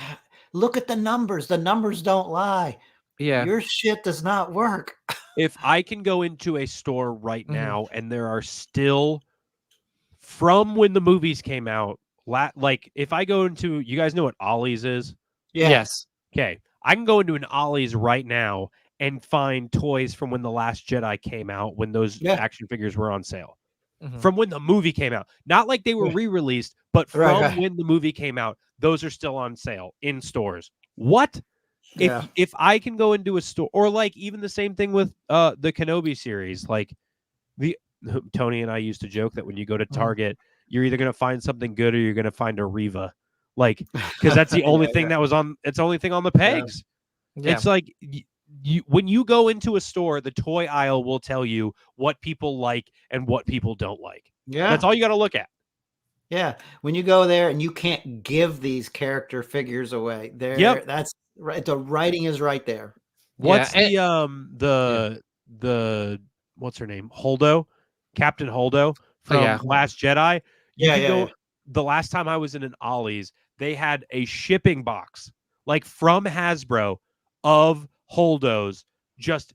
look at the numbers. The numbers don't lie. Yeah. Your shit does not work. If I can go into a store right Mhm. now and there are still, from when the movies came out, like if I go into, you guys know what Ollie's is? Yeah. Yes. Okay. I can go into an Ollie's right now and find toys from when The Last Jedi came out, when those Yeah. action figures were on sale. Mhm. From when the movie came out. Not like they were Yeah. re-released, but from Right, right. when the movie came out, those are still on sale in stores. What? Yeah. If I can go into a store, or like even the same thing with the Kenobi series, like Tony and I used to joke that when you go to Target, you're either going to find something good or you're going to find a Reva, like, because that's the only thing that was on. It's the only thing on the pegs. Yeah. It's like when you go into a store, the toy aisle will tell you what people like and what people don't like. Yeah. That's all you got to look at. Yeah. When you go there and you can't give these character figures away, that's right. The writing is right there. What's the what's her name? Holdo, Captain Holdo from Last Jedi. You can go. The last time I was in an Ollie's, they had a shipping box, like from Hasbro, of Holdos just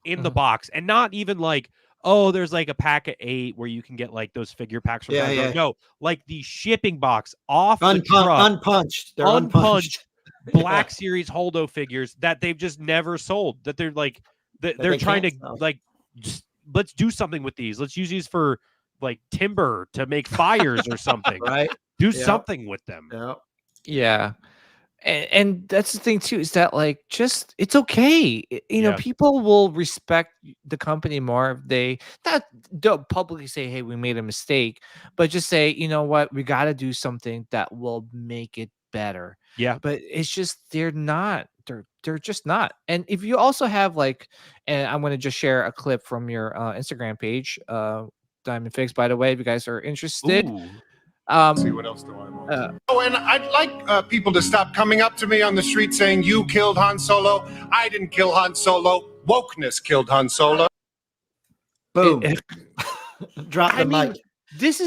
in the box, and not even like, oh, there's like a pack of 8 where you can get like those figure packs from Hasbro. Yeah. No, like the shipping box off the truck, unpunched. They're unpunched. Black Series Holdo figures that they've just never sold. That they're like, they're trying to like, just, let's do something with these. Let's use these for like timber to make fires or something. Right. Do something with them. Yeah. And that's the thing too, is that like, just, it's okay. You know, people will respect the company more if they don't publicly say, hey, we made a mistake, but just say, you know what, we got to do something that will make it better. Yeah. But it's just, they're just not. And if you also have like, and I'm going to just share a clip from your Instagram page, Diamond Figs, by the way, if you guys are interested. See what else do I want? And I'd like people to stop coming up to me on the street saying you killed Han Solo. I didn't kill Han Solo. Wokeness killed Han Solo. Boom. Drop the mic. This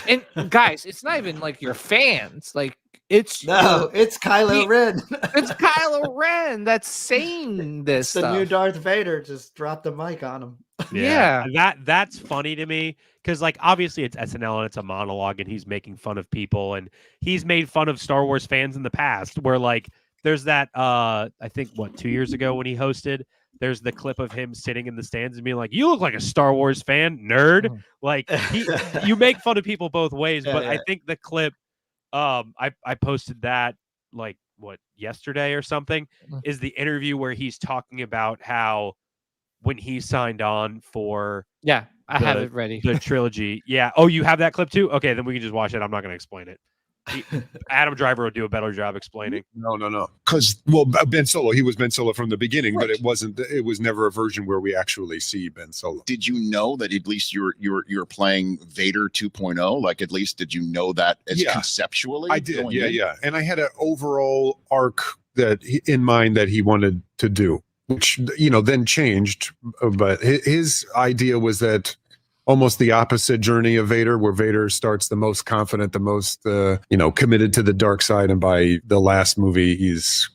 and guys, it's not even like your fans. Like it's Kylo Ren. It's Kylo Ren that's saying this. The new Darth Vader. Just drop the mic on him. Yeah. That's funny to me, because like obviously it's SNL and it's a monologue and he's making fun of people, and he's made fun of Star Wars fans in the past, where like there's that I think 2 years ago when he hosted, there's the clip of him sitting in the stands and being like, you look like a Star Wars fan, nerd. Like you make fun of people both ways. But I think the clip I posted that like yesterday or something, is the interview where he's talking about how when he signed on for I have it ready, the trilogy. Oh, you have that clip too? Okay, then we can just watch it. I'm not going to explain it. Adam Driver will do a better job explaining. No. Because Ben Solo, he was Ben Solo from the beginning, but it was never a version where we actually see Ben Solo. Did you know that at least you're playing Vader 2.0? Like, at least did you know that conceptually? I did. Yeah. And I had an overall arc in mind that he wanted to do, which, then changed. But his idea was that almost the opposite journey of Vader, where Vader starts the most confident, the most, committed to the dark side. And by the last movie, he's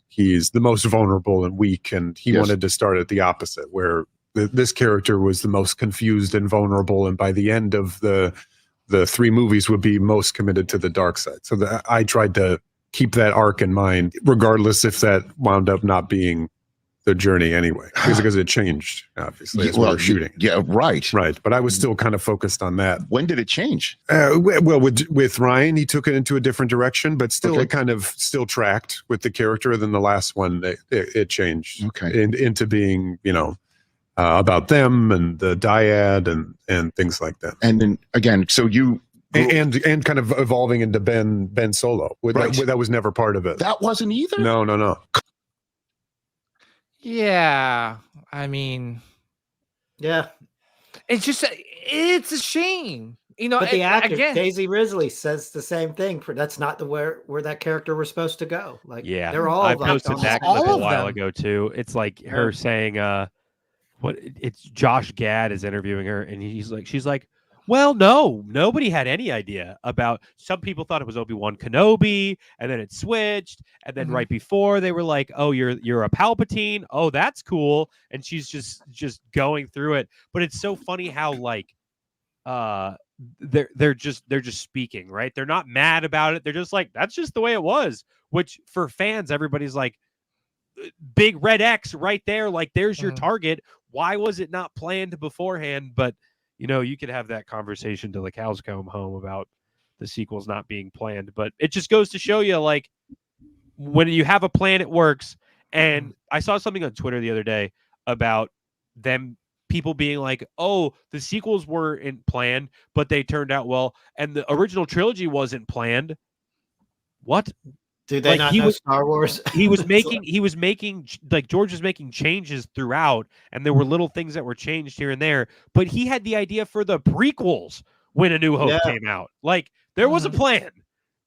the most vulnerable and weak. And he wanted to start at the opposite, where this character was the most confused and vulnerable. And by the end of the 3 movies would be most committed to the dark side. So I tried to keep that arc in mind, regardless if that wound up not being the journey anyway, because it changed, obviously, as we were shooting. Yeah, right. But I was still kind of focused on that. When did it change? Well, with Ryan, he took it into a different direction, but still it kind of still tracked with the character. Then the last one, it changed into being, about them and the dyad and things like that. And then again, so you... And kind of evolving into Ben Solo. That was never part of it. That wasn't either? No. Yeah, I mean, it's a shame, But the actor Daisy Ridley says the same thing. That's not where that character was supposed to go. Like, they're all. I posted that clip a while ago too. It's like her saying, "It's Josh Gad is interviewing her, and she's like, Well, no, nobody had any idea about. Some people thought it was Obi-Wan Kenobi, and then it switched, and then right before they were like, "Oh, you're a Palpatine. Oh, that's cool." And she's just going through it. But it's so funny how like they're just speaking, right? They're not mad about it. They're just like, that's just the way it was. Which for fans, everybody's like, big red X right there. Like, there's your target. Why was it not planned beforehand? But you could have that conversation till the cows come home about the sequels not being planned. But it just goes to show you, like, when you have a plan, it works. And I saw something on Twitter the other day about people being like, oh, the sequels weren't planned, but they turned out well. And the original trilogy wasn't planned. What? Do they not know Star Wars? He was making like George was making changes throughout, and there were little things that were changed here and there. But he had the idea for the prequels when A New Hope came out. Like, there was a plan.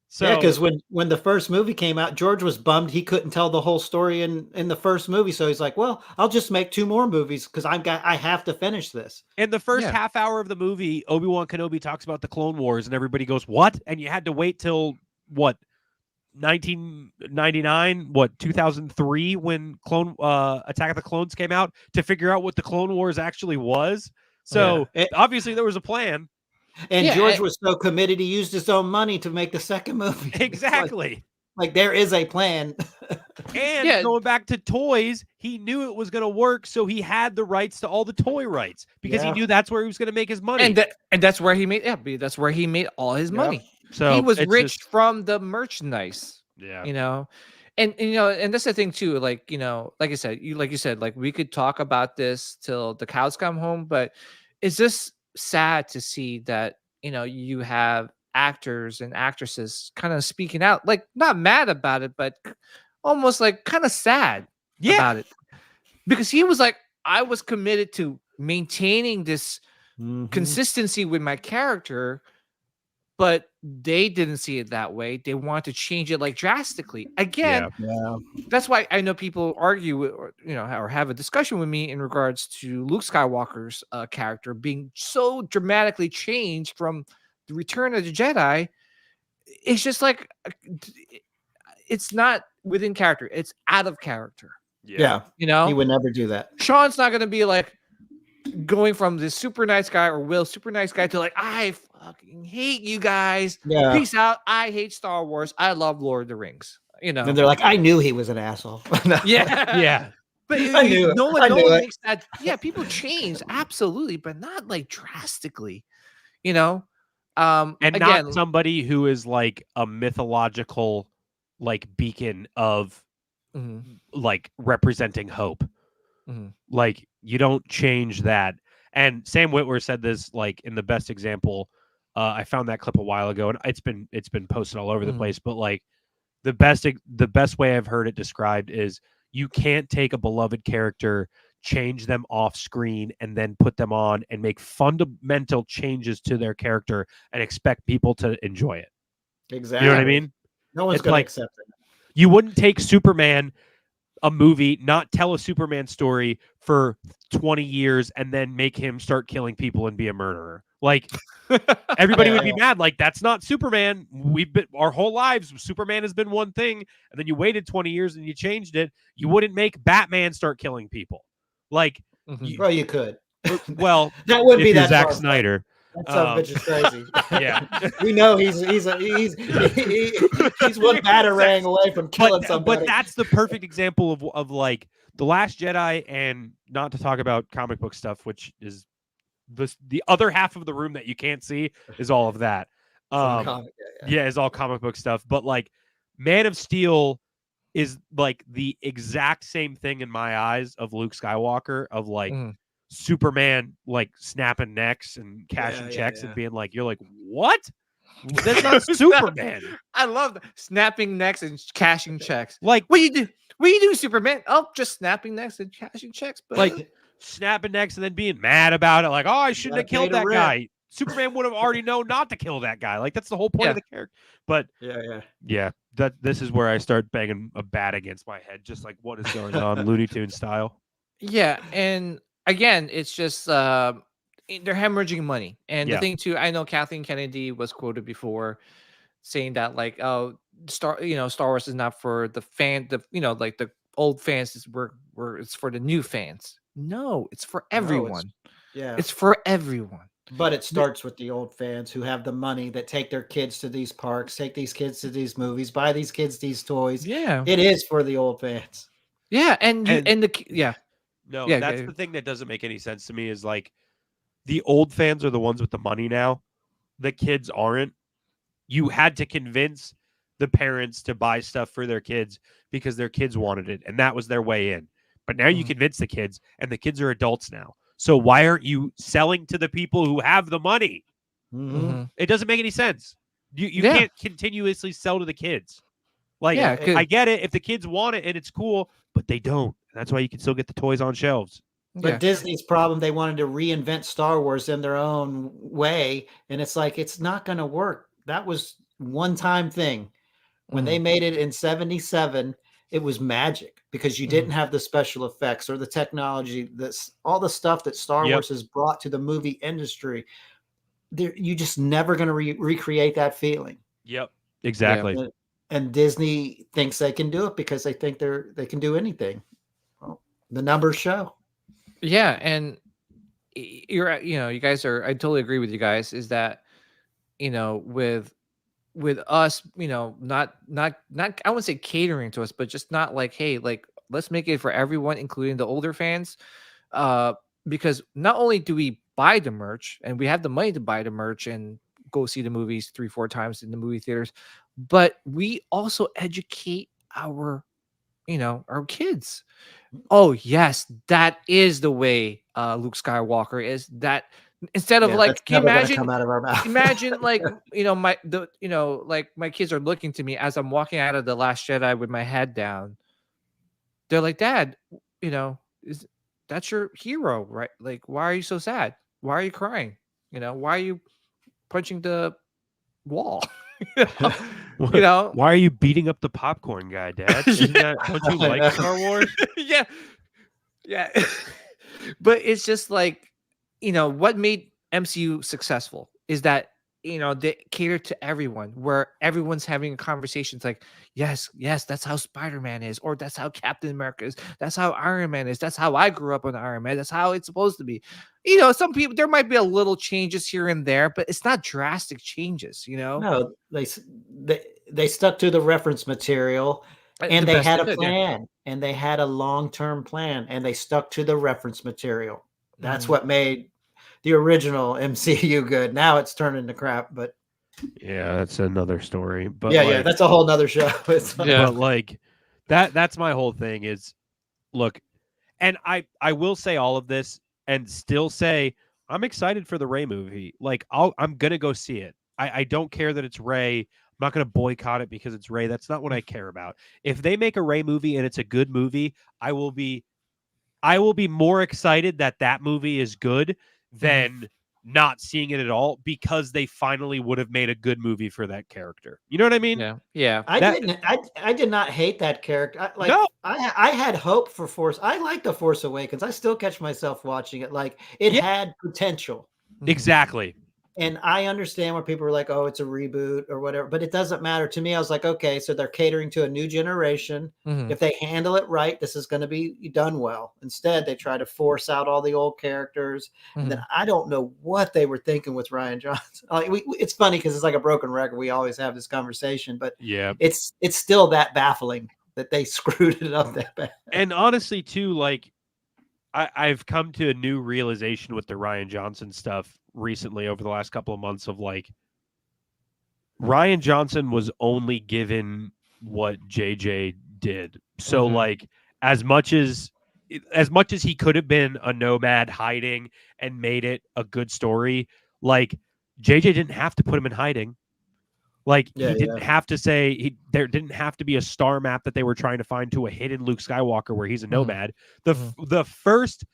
So because when the first movie came out, George was bummed he couldn't tell the whole story in the first movie. So he's like, "Well, I'll just make 2 more movies because I have to finish this." In the first half hour of the movie, Obi-Wan Kenobi talks about the Clone Wars, and everybody goes, "What?" And you had to wait till what? 1999, 2003, when Attack of the Clones came out to figure out what the Clone Wars actually was. So obviously there was a plan. And George was so committed, he used his own money to make the second movie. Exactly. Like there is a plan. And going back to toys, he knew it was going to work, so he had the rights to all the toy rights because he knew that's where he was going to make his money. And that's where he made that's where he made all his money. So he was rich from the merchandise. Yeah. And that's the thing too. Like, like I said, like we could talk about this till the cows come home, but it's just sad to see that, you have actors and actresses kind of speaking out, like not mad about it, but almost like kind of sad about it. Because he was like, I was committed to maintaining this consistency with my character, but they didn't see it that way. They want to change it like drastically. Again, that's why I know people argue or have a discussion with me in regards to Luke Skywalker's character being so dramatically changed from the Return of the Jedi. It's just like, it's not within character. It's out of character. Yeah. He would never do that. Sean's not going to be like going from this super nice guy or Will super nice guy to like, I fucking hate you guys. Peace out. I hate Star Wars. I love Lord of the Rings. And they're like, I knew he was an asshole. Yeah. But no one makes that. Yeah, people change absolutely, but not like drastically. And again, not somebody who is like a mythological like beacon of like representing hope. Like, you don't change that. And Sam Witwer said this like in the best example. I found that clip a while ago, and it's been posted all over the place. But like the best way I've heard it described is you can't take a beloved character, change them off screen, and then put them on and make fundamental changes to their character and expect people to enjoy it. Exactly. You know what I mean? No one's going to accept it. You wouldn't take Superman, a movie, not tell a Superman story for 20 years and then make him start killing people and be a murderer. Like, everybody would be mad. Like, that's not Superman. We've been our whole lives, Superman has been one thing, and then you waited 20 years and you changed it. You wouldn't make Batman start killing people. Like, well, you could. Well, that would be that Zack Snyder. That son of a bitch is crazy. Yeah, we know he's one batarang away from killing somebody. But that's the perfect example of like The Last Jedi, and not to talk about comic book stuff, which is the other half of the room that you can't see is all of that. Is all comic book stuff. But like Man of Steel is like the exact same thing in my eyes of Luke Skywalker, of like Superman like snapping necks and cashing checks and being like, you're like, what? That's not Superman. I love that. Snapping necks and cashing checks. Like, what you do? What you do, Superman? Oh, just snapping necks and cashing checks. But like snapping necks and then being mad about it. Like, oh, I shouldn't have killed that guy. Superman would have already known not to kill that guy. Like, that's the whole point of the character. But yeah. This is where I start banging a bat against my head, just like, what is going on, Looney Tunes style. Yeah, and again, it's just they're hemorrhaging money. And the Yeah. thing too, I know Kathleen Kennedy was quoted before saying that like, oh, Star Wars is not for the like the old fans. It's for the new fans. No, it's for everyone. Yeah. It's for everyone. But it starts with the old fans who have the money that take their kids to these parks, take these kids to these movies, buy these kids these toys. Yeah. It is for the old fans. Yeah, No, Yeah, that's go- the thing that doesn't make any sense to me is like the old fans are the ones with the money now. The kids aren't. You had to convince the parents to buy stuff for their kids because their kids wanted it, and that was their way in. But now you convince the kids, and the kids are adults now. So why aren't you selling to the people who have the money? It doesn't make any sense. You can't continuously sell to the kids. Like, Yeah, I get it if the kids want it and it's cool, but they don't. That's why you can still get the toys on shelves. But Yeah. Disney's problem, they wanted to reinvent Star Wars in their own way. And it's like, it's not going to work. That was one-time thing. When they made it in 77, it was magic because you didn't have the special effects or the technology, all the stuff that Star Wars has brought to the movie industry. You just never going to recreate that feeling. Yep, exactly. And Disney thinks they can do it because they think they can do anything. Well, the numbers show. Yeah, and you guys are. I totally agree with you guys. Is that with us, not I wouldn't say catering to us, but just not like, hey, like let's make it for everyone, including the older fans. Because not only do we buy the merch and we have the money to buy the merch and go see the movies 3-4 times in the movie theaters, but we also educate our kids. Oh yes, that is the way Luke Skywalker is. That instead of like, can you imagine? Come out of our mouth. Imagine like my kids are looking to me as I'm walking out of the Last Jedi with my head down. They're like, Dad, that's your hero, right? Like, why are you so sad? Why are you crying? Why are you punching the wall? Why are you beating up the popcorn guy, Dad? Don't you like Star Wars? Yeah. But it's just like, what made MCU successful is that they cater to everyone, where everyone's having a conversation. It's like, yes, that's how Spider-Man is, or that's how Captain America is, that's how Iron Man is, that's how I grew up on Iron Man, that's how it's supposed to be. Some people, there might be a little changes here and there, but it's not drastic changes. No, they stuck to the reference material, and they had a plan, and they had a long-term plan, and they stuck to the reference material. That's what made the original MCU good. Now it's turned into crap, but yeah, that's another story. But yeah, that's a whole nother show. But like that's my whole thing is, look, and I will say all of this and still say I'm excited for the Rey movie. Like I'm gonna go see it. I don't care that it's Rey. I'm not gonna boycott it because it's Rey. That's not what I care about. If they make a Rey movie and it's a good movie, I will be more excited that movie is good than not seeing it at all, because they finally would have made a good movie for that character. You know what I mean? Yeah. I did not hate that character. I had hope for Force. I like the Force Awakens. I still catch myself watching it. Like it had potential. Exactly. And I understand where people are like, oh, it's a reboot or whatever, but it doesn't matter to me. I was like, okay, so they're catering to a new generation. If they handle it right, this is going to be done well. Instead, they try to force out all the old characters. And then I don't know what they were thinking with Rian Johnson. Like, it's funny because it's like a broken record. We always have this conversation, but yeah, it's still that baffling that they screwed it up that bad. And honestly, too, like I've come to a new realization with the Rian Johnson stuff recently over the last couple of months of like, Rian Johnson was only given what JJ did. So like as much as he could have been a nomad hiding and made it a good story, like JJ didn't have to put him in hiding. Like he didn't have to say there didn't have to be a star map that they were trying to find to a hidden Luke Skywalker where he's a nomad. The first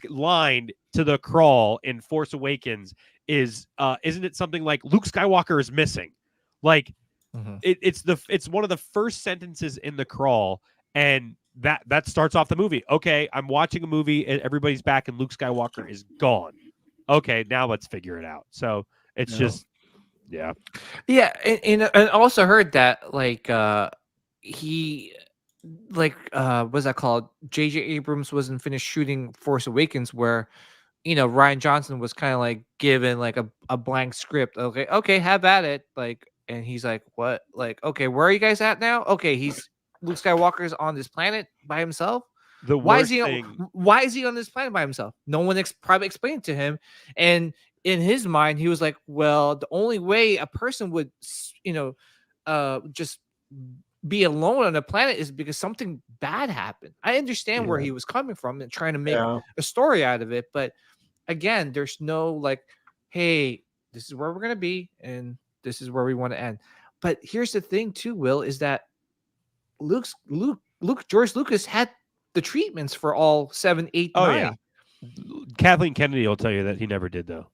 line to the crawl in Force Awakens is isn't it something like Luke Skywalker is missing? Like it's one of the first sentences in the crawl, and that starts off the movie. Okay, I'm watching a movie and everybody's back and Luke Skywalker is gone. okay, now let's figure it out. So it's just, yeah. Yeah, and also heard that like he what's that called? J.J. Abrams wasn't finished shooting Force Awakens, where Ryan Johnson was kind of like given like a blank script. Okay, have at it. Like, and he's like, what? Like, okay, where are you guys at now? Okay, Luke Skywalker's on this planet by himself. Why is he on this planet by himself? No one probably explained to him, and in his mind, he was like, well, the only way a person would, just be alone on a planet is because something bad happened. I understand where he was coming from and trying to make a story out of it, but again, there's no like, hey, this is where we're gonna be, and this is where we want to end. But here's the thing, too, Will, is that George Lucas had the treatments for all 7, 8, 9. Yeah. Kathleen Kennedy will tell you that he never did, though.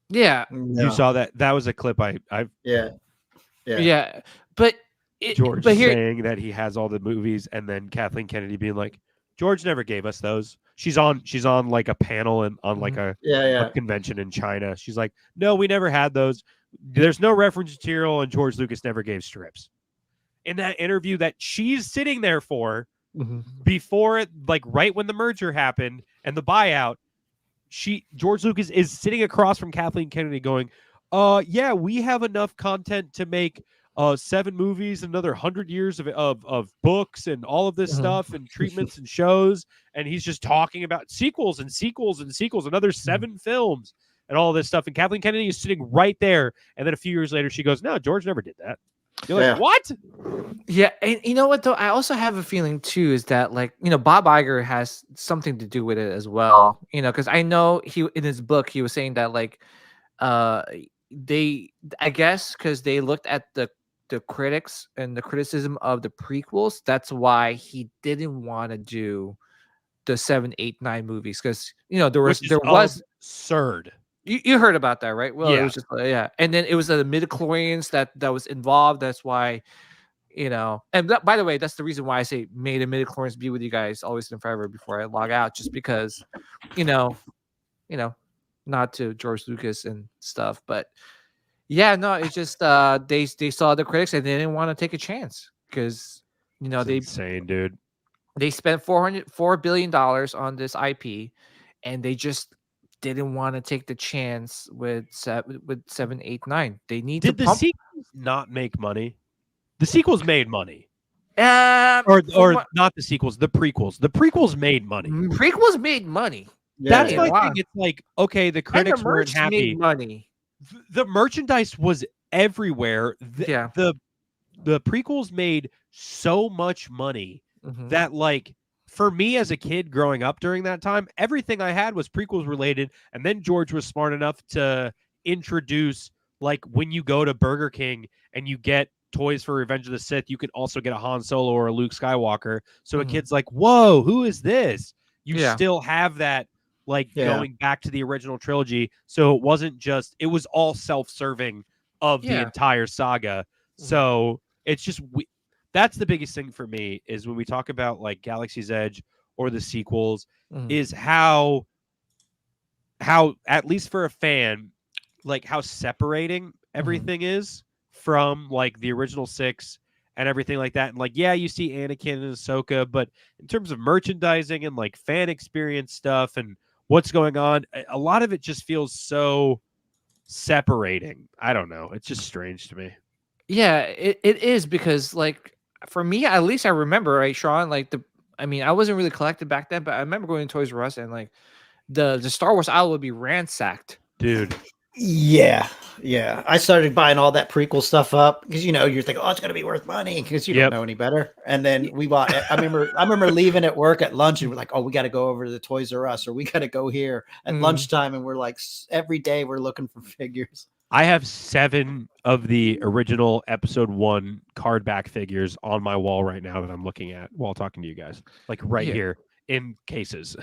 Yeah. You saw that. That was a clip Yeah. But George saying that he has all the movies, and then Kathleen Kennedy being like, George never gave us those. She's on like a panel and on like a convention in China. She's like, no, we never had those. There's no reference material, and George Lucas never gave strips. In that interview that she's sitting there for, before it, like right when the merger happened and the buyout, George Lucas is sitting across from Kathleen Kennedy going, yeah, we have enough content to make 7 movies, another 100 years of books and all of this stuff and treatments and shows. And he's just talking about sequels and sequels and sequels, another 7 films and all this stuff. And Kathleen Kennedy is sitting right there. And then a few years later, she goes, no, George never did that. You're like, what? Yeah. And you know what, though? I also have a feeling, too, is that like, Bob Iger has something to do with it as well. Because I know in his book, he was saying that like, I guess because they looked at the critics and the criticism of the prequels, that's why he didn't want to do the 7, 8, 9 movies, because there was absurd. You heard about that, right? Well, yeah. It was just and then it was the midichlorians that was involved. That's why, and by the way, that's the reason why I say may the midichlorians be with you guys always and forever before I log out, just because, not to George Lucas and stuff, but yeah, no, it's just they saw the critics and they didn't want to take a chance because they insane, dude. They spent $4 billion on this IP, and they just didn't want to take the chance with 7, 8, 9. They need Did to the sequels not make money? The sequels made money. Or not the sequels, the prequels. The prequels made money. Prequels made money. That's my thing. It's like, okay, the critics weren't happy. Made money. The merchandise was everywhere. The prequels made so much money that, like, for me as a kid growing up during that time, everything I had was prequels related. And then George was smart enough to introduce, like, when you go to Burger King and you get toys for Revenge of the Sith, you can also get a Han Solo or a Luke Skywalker. So a kid's like, whoa, who is this? You still have that, like, going back to the original trilogy. So it wasn't just, it was all self-serving of the entire saga. So it's just, that's the biggest thing for me is when we talk about like Galaxy's Edge or the sequels is how at least for a fan, like how separating everything is from like the original 6 and everything like that. And like, yeah, you see Anakin and Ahsoka, but in terms of merchandising and like fan experience stuff and what's going on, a lot of it just feels so separating. I don't know. It's just strange to me. Yeah, it is, because like for me, at least I remember, right, Sean, like I wasn't really collected back then, but I remember going to Toys R Us and like the Star Wars aisle would be ransacked. Dude. Yeah. I started buying all that prequel stuff up because you're thinking, oh, it's gonna be worth money because you don't know any better. And then we bought. I remember leaving at work at lunch and we're like, oh, we got to go over to the Toys R Us or we got to go here at lunchtime, and we're like, every day we're looking for figures. I have 7 of the original episode 1 card back figures on my wall right now that I'm looking at while talking to you guys, like here in cases.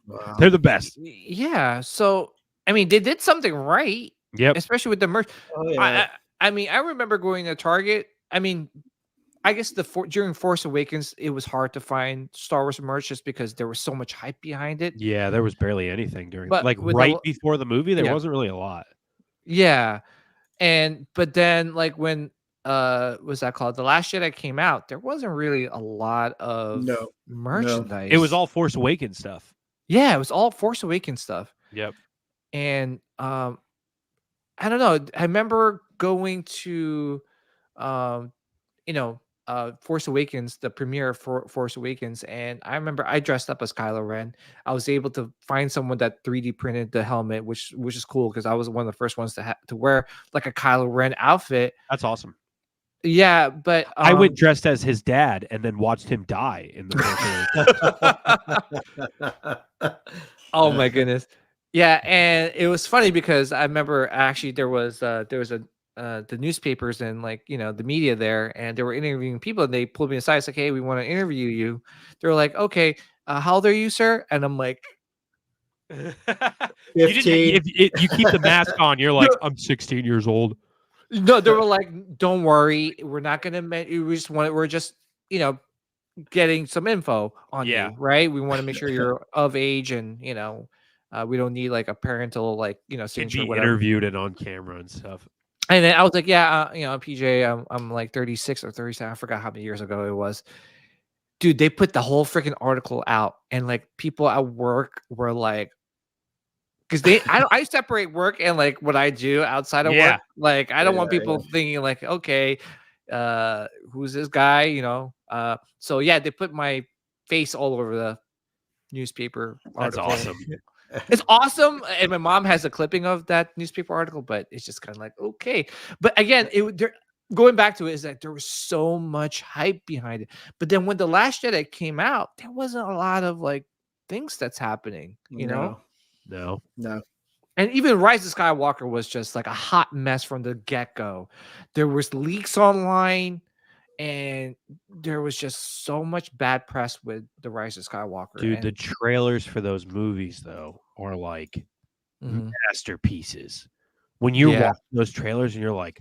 Wow. They're the best. Yeah. So, I mean, they did something right. Yep. Especially with the merch. Oh, yeah. I remember going to Target. I mean, I guess during Force Awakens, it was hard to find Star Wars merch just because there was so much hype behind it. Yeah, there was barely anything during But like with right before the movie, there yeah. wasn't really a lot. Yeah. But then like when what's that called? The Last Jedi came out, there wasn't really a lot of merchandise. It was all Force Awakens stuff. Yeah, it was all Force Awakens stuff. Yep. And I don't know. I remember going to Force Awakens, the premiere for Force Awakens, and I remember I dressed up as Kylo Ren. I was able to find someone that 3D printed the helmet, which is cool because I was one of the first ones to wear like a Kylo Ren outfit. That's awesome. Yeah, but I went dressed as his dad and then watched him die in the Oh my goodness. Yeah, and it was funny because I remember actually there was the newspapers and like the media there, and they were interviewing people, and they pulled me aside. It's like, hey, we want to interview you. They're like, okay, how old are you, sir? And I'm like, 15. if you keep the mask on, you're like, I'm 16 years old. No, they were like, don't worry, we're not gonna. We're just getting some info on you, right? We want to make sure you're of age, and we don't need like a parental signature. Can be whatever. interviewed and on camera and stuff. And then I was like, yeah, PJ, I'm like 36 or 37. I forgot how many years ago it was. Dude, they put the whole freaking article out, and like people at work were like, because I separate work and like what I do outside of work. Like I don't want people thinking like, okay, who's this guy? So yeah, they put my face all over the newspaper article. That's awesome. It's awesome, and my mom has a clipping of that newspaper article, but it's just kind of like, okay. But again, going back to it is that there was so much hype behind it. But then when The Last Jedi came out, there wasn't a lot of like things that's happening, No. And even Rise of Skywalker was just like a hot mess from the get-go. There was leaks online, and there was just so much bad press with the Rise of Skywalker. Dude, the trailers for those movies though are like masterpieces. When you watch those trailers and you're like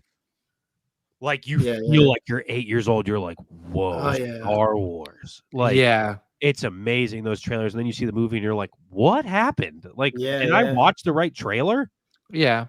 you feel like you're 8 years old, you're like, whoa, Star Wars. Like, it's amazing, those trailers. And then you see the movie and you're like, what happened? Like, did I watch the right trailer? Yeah.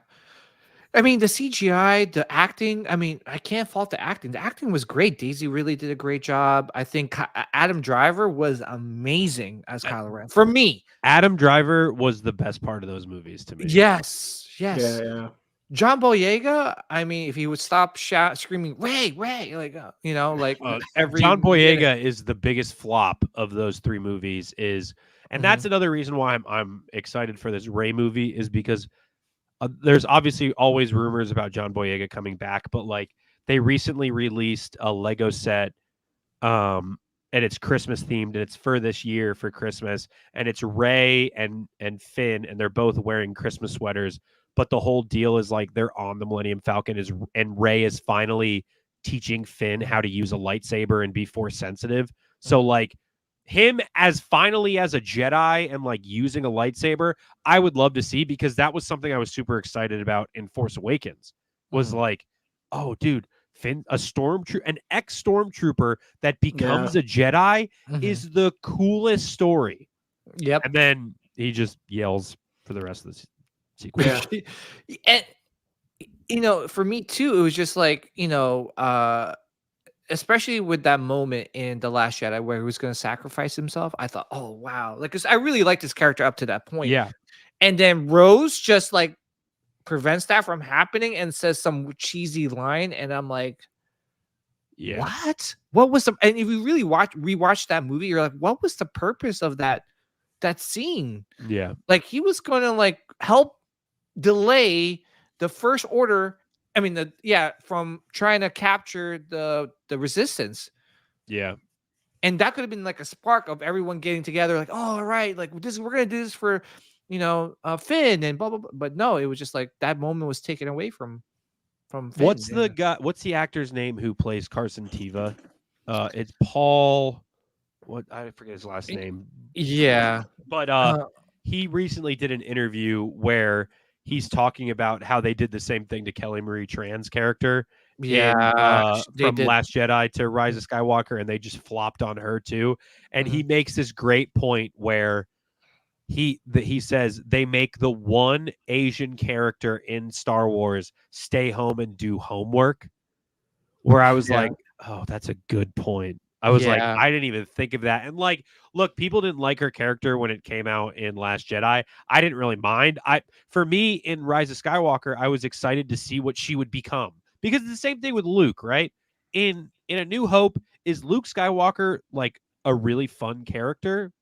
I mean, the CGI, the acting, I mean, I can't fault the acting. The acting was great. Daisy really did a great job. I think Adam Driver was amazing as Kylo Ren. For me. Adam Driver was the best part of those movies to me. Yes. Yeah. John Boyega, I mean, if he would stop screaming, Ray, like, every John Boyega is the biggest flop of those three movies and that's another reason why I'm excited for this Ray movie is because there's obviously always rumors about John Boyega coming back, but like they recently released a Lego set and it's Christmas themed and it's for this year for Christmas, and it's Ray and Finn, and they're both wearing Christmas sweaters. But the whole deal is like they're on the Millennium Falcon and Ray is finally teaching Finn how to use a lightsaber and be force sensitive. So like him finally as a Jedi and like using a lightsaber, I would love to see, because that was something I was super excited about in Force Awakens was like, oh dude, Finn, an ex-stormtrooper that becomes a Jedi is the coolest story. Yep. And then he just yells for the rest of the sequence. And for me too, it was just like, especially with that moment in The Last Jedi where he was going to sacrifice himself, I thought, oh wow, like, because I really liked his character up to that point. Yeah. And then Rose just like prevents that from happening and says some cheesy line, and I'm like, what was the? And if you really rewatch that movie, you're like, what was the purpose of that scene? Yeah, like he was going to like help delay the First Order. I mean, from trying to capture the Resistance. Yeah. And that could have been like a spark of everyone getting together, like, oh, all right, like we're gonna do this for Finn and blah blah blah. But no, it was just like that moment was taken away from Finn. What's the actor's name who plays Carson Teva? It's Paul. What, I forget his last name. Yeah. But he recently did an interview where he's talking about how they did the same thing to Kelly Marie Tran's character. they from did. Last Jedi to Rise of Skywalker, and they just flopped on her too. And he makes this great point where he says they make the one Asian character in Star Wars stay home and do homework. Where I was like, oh, that's a good point. I was like, I didn't even think of that. And like, look, people didn't like her character when it came out in Last Jedi. I didn't really mind. For me, in Rise of Skywalker, I was excited to see what she would become. Because it's the same thing with Luke, right? In A New Hope, is Luke Skywalker like a really fun character?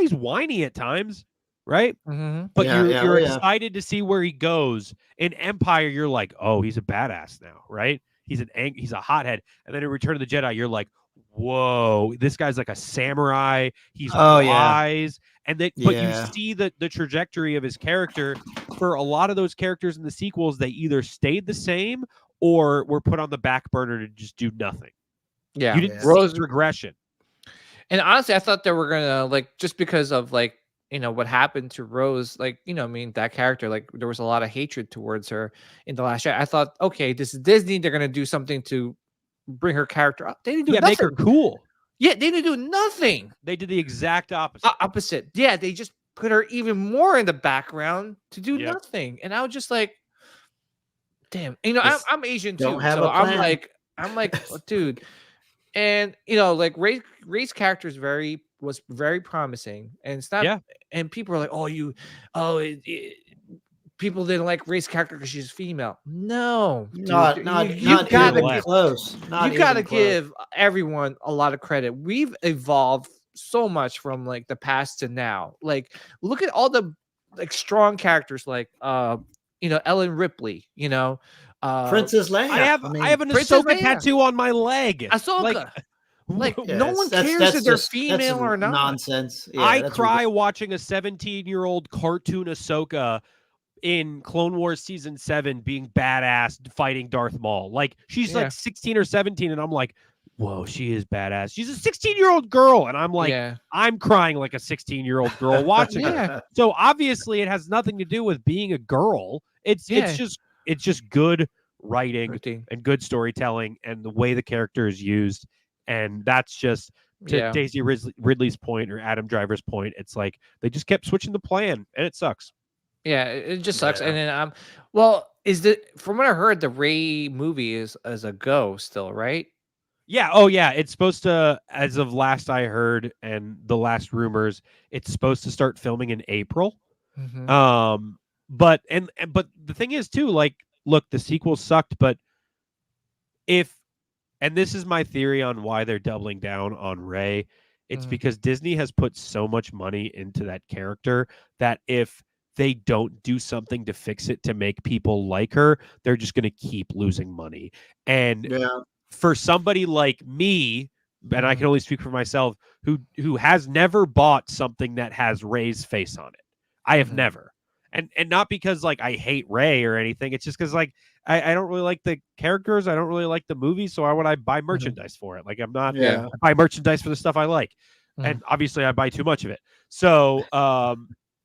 He's whiny at times, right? But you're excited to see where he goes. In Empire, you're like, oh, he's a badass now, right? He's a hothead. And then in Return of the Jedi, you're like, whoa, this guy's like a samurai. He's wise. And but you see the trajectory of his character. For a lot of those characters in the sequels, they either stayed the same or were put on the back burner to just do nothing. Yeah. You didn't see regression. And honestly, I thought they were gonna, like, just because of like, what happened to Rose, like, I mean, that character, like, there was a lot of hatred towards her in The Last Jedi. I thought, okay, this is Disney, they're gonna do something to bring her character up. They didn't do nothing. Make her cool. Yeah, they didn't do nothing. They did the exact opposite. Yeah, they just put her even more in the background to do nothing. And I was just like, damn. I'm Asian too, so I'm like, dude. And like Rey's character was very promising, and it's not. And people are like, people didn't like Rey's character because she's female. No, not even close. You gotta give everyone a lot of credit. We've evolved so much from like the past to now. Like, look at all the like strong characters, like Ellen Ripley. Princess Leia. I have an Ahsoka tattoo on my leg. Ahsoka. No one cares if they're female or not. Nonsense. Yeah, I cry watching a 17-year-old cartoon Ahsoka in Clone Wars season 7 being badass fighting Darth Maul. Like, she's like 16 or 17, and I'm like, whoa, she is badass. She's a 16-year-old girl, and I'm like, I'm crying like a 16-year-old girl watching it. So obviously, it has nothing to do with being a girl. It's just good writing and good storytelling and the way the character is used. And that's just to Daisy Ridley's point or Adam Driver's point. It's like they just kept switching the plan, and it sucks. Yeah, it just sucks. And then from what I heard, the Rey movie is as a go still, right? Yeah. Oh, yeah. It's supposed to, as of last I heard, and the last rumors, it's supposed to start filming in April. But the thing is too, like, look, the sequel sucked, but and this is my theory on why they're doubling down on Rey, it's because Disney has put so much money into that character that if they don't do something to fix it to make people like her, they're just going to keep losing money. And for somebody like me, and I can only speak for myself, who has never bought something that has Rey's face on it. I have never. And not because like I hate Rey or anything. It's just because like I don't really like the characters. I don't really like the movie. So why would I buy merchandise for it? Like I'm not I buy merchandise for the stuff I like. And obviously I buy too much of it. So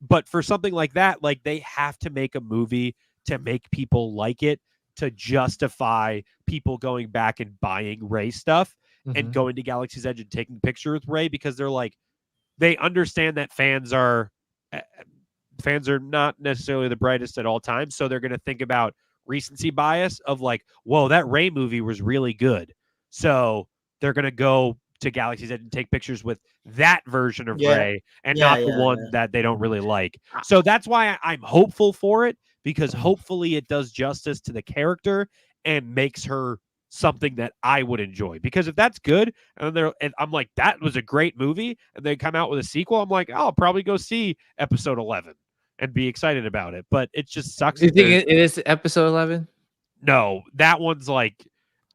but for something like that, like they have to make a movie to make people like it, to justify people going back and buying Rey stuff and going to Galaxy's Edge and taking a picture with Rey, because they're like, they understand that fans are not necessarily the brightest at all times. So they're going to think about recency bias of like, whoa, that Rey movie was really good. So they're going to go to Galaxy's Edge and take pictures with that version of Rey and not the one that they don't really like. So that's why I'm hopeful for it, because hopefully it does justice to the character and makes her something that I would enjoy. Because if that's good, and I'm like, that was a great movie, and they come out with a sequel, I'm like, I'll probably go see episode 11 and be excited about it. But it just sucks. You think it is episode 11? No, that one's like,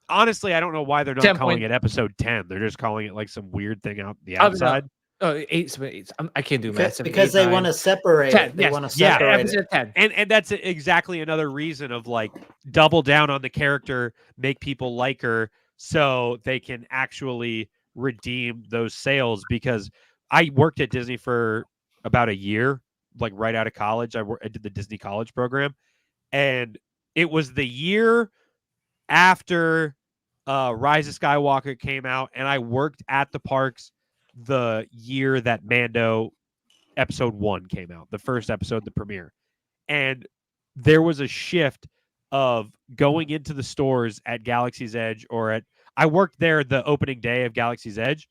honestly, I don't know why they're not calling it episode 10. They're just calling it like some weird thing out the outside. Oh, 8. I can't do math. Because they want to separate. 10, they want to separate episode 10. And that's exactly another reason of like double down on the character, make people like her so they can actually redeem those sales. Because I worked at Disney for about a year, like right out of college. I did the Disney college program, and it was the year after Rise of Skywalker came out, and I worked at the parks the year that Mando episode 1 came out, the first episode, the premiere. And there was a shift of going into the stores at Galaxy's Edge I worked there the opening day of Galaxy's Edge.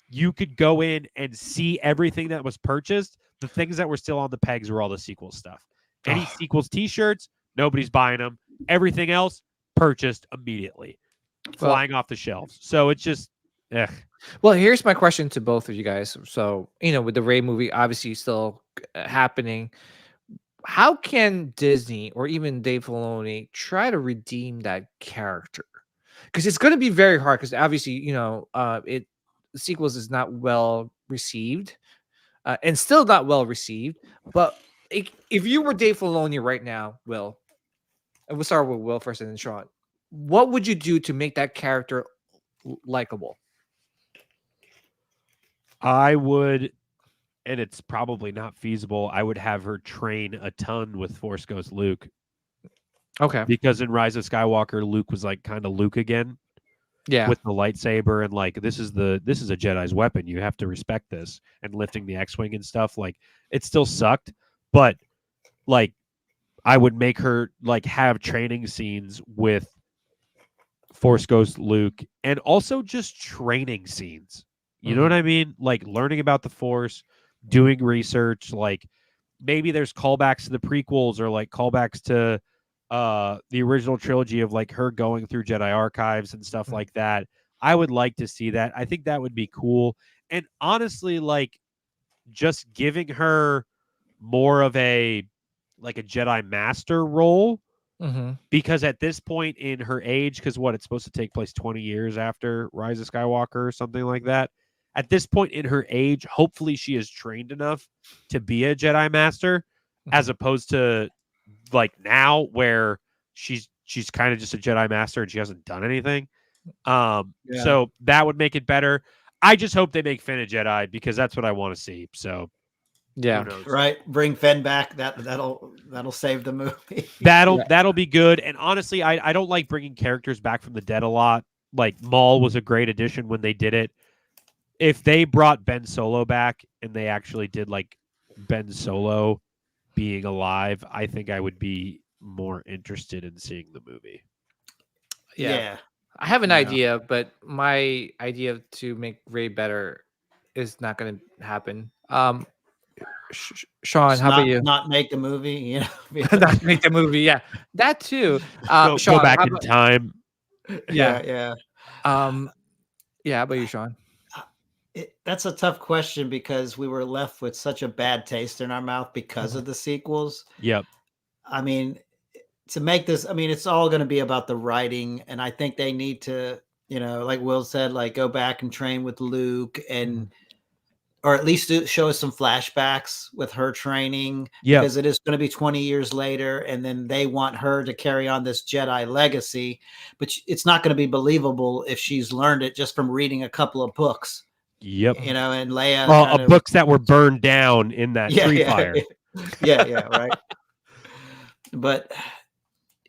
You could go in and see everything that was purchased. The things that were still on the pegs were all the sequel stuff. Any sequels t-shirts, nobody's buying them. Everything else purchased immediately, flying off the shelves. So it's just, Well, here's my question to both of you guys. So, with the Rey movie obviously still happening, how can Disney or even Dave Filoni try to redeem that character? Because it's going to be very hard. Because obviously, the sequels is not well received, and still not well received. But if you were Dave Filoni right now, Will, and we'll start with Will first, and then Sean, what would you do to make that character likable? I would, and it's probably not feasible, I would have her train a ton with Force Ghost Luke. Okay. Because in Rise of Skywalker, Luke was like kind of Luke again. Yeah. With the lightsaber and like this is a Jedi's weapon. You have to respect this, and lifting the X-Wing and stuff. Like it still sucked, but like I would make her like have training scenes with Force Ghost Luke, and also just training scenes. You know what I mean? Like learning about the Force, doing research, like maybe there's callbacks to the prequels or like callbacks to the original trilogy of like her going through Jedi archives and stuff like that. I would like to see that. I think that would be cool. And honestly, like just giving her more of a Jedi Master role, because at this point in her age, because it's supposed to take place 20 years after Rise of Skywalker or something like that. At this point in her age, hopefully she is trained enough to be a Jedi Master, as opposed to like now where she's kind of just a Jedi Master and she hasn't done anything. So that would make it better. I just hope they make Finn a Jedi because that's what I want to see. So yeah, right. Bring Finn back. That'll save the movie. That'll be good. And honestly, I don't like bringing characters back from the dead a lot. Like Maul was a great addition when they did it. If they brought Ben Solo back and they actually did like Ben Solo being alive, I think I would be more interested in seeing the movie. Yeah. I have an idea, but my idea to make Rey better is not going to happen. Sean, how about you? Not make the movie, Not make the movie, yeah. That too. Sean, go back in time. Yeah. How about you, Sean? That's a tough question because we were left with such a bad taste in our mouth because of the sequels. Yep. I mean, to make this, it's all going to be about the writing, and I think they need to, like Will said, like go back and train with Luke, and or at least show us some flashbacks with her training. Yeah, because it is going to be 20 years later, and then they want her to carry on this Jedi legacy, but it's not going to be believable if she's learned it just from reading a couple of books. Yep. And Leia. Books that were burned down in that tree fire. Right. But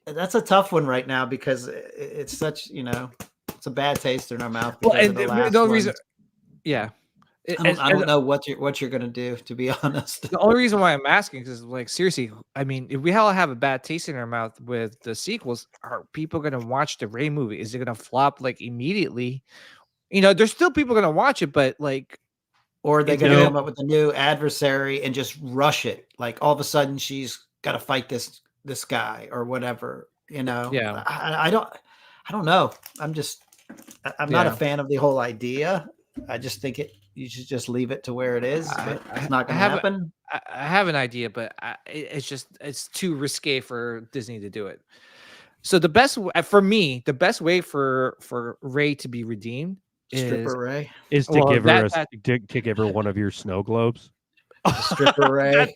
that's a tough one right now because it's such, it's a bad taste in our mouth. Well, and the reason, I don't know what you're gonna do, to be honest. The only reason why I'm asking is like seriously, if we all have a bad taste in our mouth with the sequels, are people gonna watch the Rey movie? Is it gonna flop like immediately? There's still people gonna watch it, but like, or they're gonna come up with a new adversary and just rush it. Like all of a sudden she's got to fight this guy or whatever. Yeah. I don't know. I'm not a fan of the whole idea. I just think you should just leave it to where it is. But it's not going to happen. I have an idea, but it's too risque for Disney to do it. So the best way for Rey to be redeemed Stripper Rey is to give her one of your snow globes. Stripper Rey.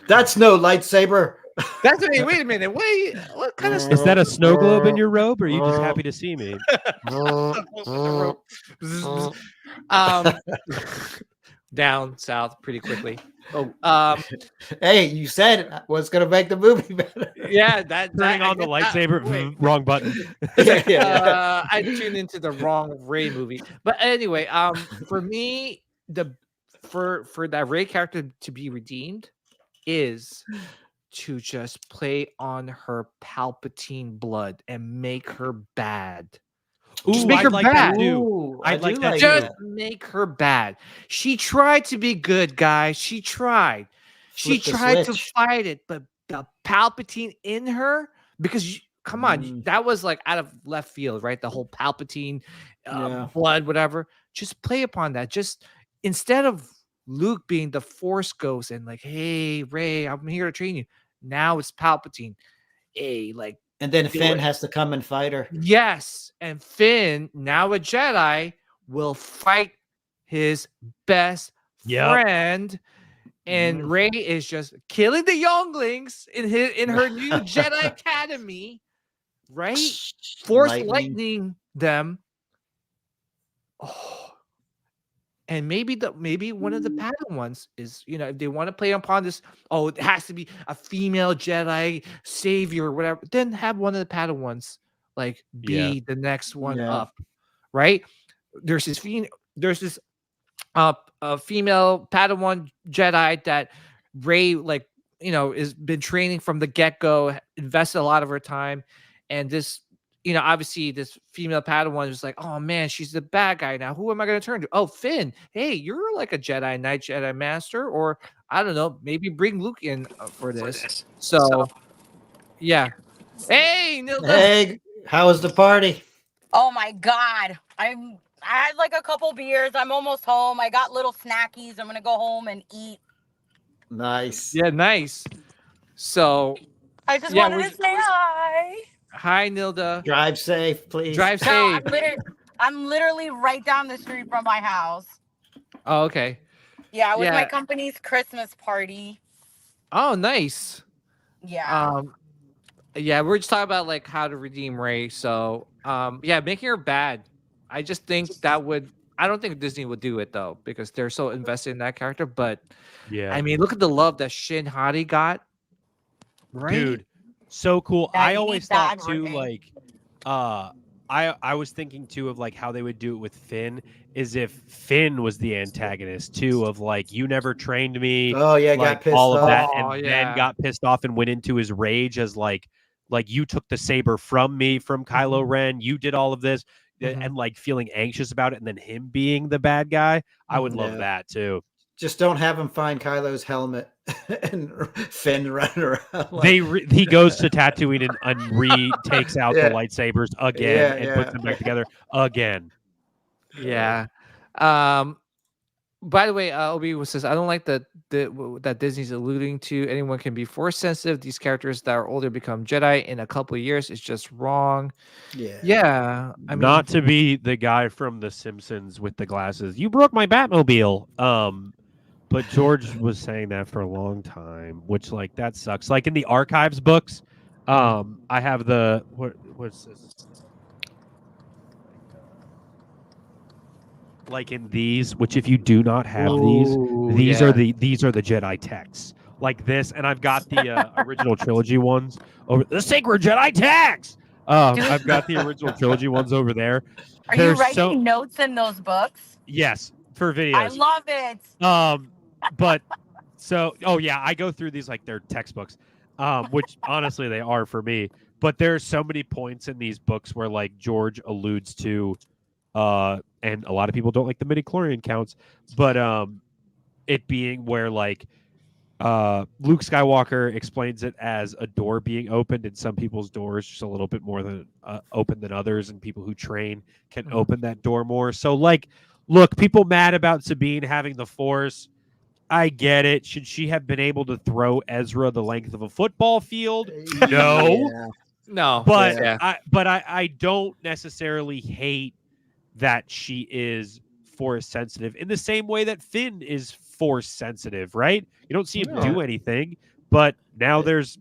That's no lightsaber. That's wait a minute. Wait, what kind of is that a snow globe in your robe, or are you just happy to see me? down south pretty quickly. Oh, Hey, you said it was going to make the movie better. yeah, that Turning on the lightsaber, wrong button. I tuned into the wrong Ray movie. But anyway, for me, for that Ray character to be redeemed is to just play on her Palpatine blood and make her bad. Just make her like bad. that too. Ooh, I'd like do that Just too. make her bad. She tried to be good, guys. She tried. She Flip the tried to switch. fight it, but the Palpatine in her, because come on, that was like out of left field, right? The whole Palpatine blood, whatever. Just play upon that. Just instead of Luke being the Force ghost and like, hey, Ray, I'm here to train you. Now it's Palpatine. Hey, like, and then Finn has to come and fight her. yes, and Finn, now a Jedi, will fight his best friend, and Rey is just killing the younglings in her new Jedi Academy, right? Force lightning them. Oh, and maybe one of the Padawans is, if they want to play upon this, it has to be a female Jedi savior or whatever, then have one of the Padawans like be the next one up, right? There's this female Padawan Jedi that Rey is been training from the get-go, invested a lot of her time, and this obviously this female Padawan is like, oh man, she's the bad guy now. Who am I going to turn to? Oh, Finn. Hey, you're like a Jedi Knight, Jedi Master, or I don't know, maybe bring Luke in for this. So, yeah. Hey, Nilda. Hey, how was the party? Oh my God. I had like a couple beers. I'm almost home. I got little snackies. I'm going to go home and eat. Nice. Yeah, nice. So, I just wanted to say hi. Hi, Nilda. Drive safe, please. Drive No, safe. I'm literally right down the street from my house. Oh, okay. Yeah, with my company's Christmas party. Oh, nice. Yeah. Yeah, we're just talking about like how to redeem Rey. So, making her bad. I just think I don't think Disney would do it though, because they're so invested in that character. But yeah, I mean, look at the love that Shin Hati got. Right? Dude, so cool. Yeah, I always thought too, like, I was thinking too of like how they would do it with Finn, is if Finn was the antagonist too, of like, you never trained me. Oh yeah, like, got pissed all of off. that, and then got pissed off and went into his rage as like you took the saber from me, from Kylo Ren. You did all of this, and like feeling anxious about it, and then him being the bad guy. I would love that too. Just don't have him find Kylo's helmet and Finn running around. Like... He goes to Tatooine and takes out the lightsabers again and puts them back together again. Yeah. By the way, Obi says, I don't like that Disney's alluding to anyone can be force sensitive. These characters that are older become Jedi in a couple of years. It's just wrong. Yeah. I mean, not to be the guy from The Simpsons with the glasses. You broke my Batmobile. But George was saying that for a long time, which like that sucks. Like in the archives books, I have the what's this? Like in these, which if you do not have these are the Jedi texts. Like this, and I've got the original trilogy ones over the Sacred Jedi texts. I've got the original trilogy ones over there. Are you writing notes in those books? Yes, for videos. I love it. But so, I go through these like they're textbooks, which honestly they are for me. But there's so many points in these books where like George alludes to, and a lot of people don't like the midichlorian counts, but it being where like Luke Skywalker explains it as a door being opened, and some people's doors just a little bit more than open than others, and people who train can open that door more. So like, look, people mad about Sabine having the Force. I get it. Should she have been able to throw Ezra the length of a football field? No. No. But I don't necessarily hate that she is Force sensitive in the same way that Finn is Force sensitive, right? You don't see him do anything, but now there's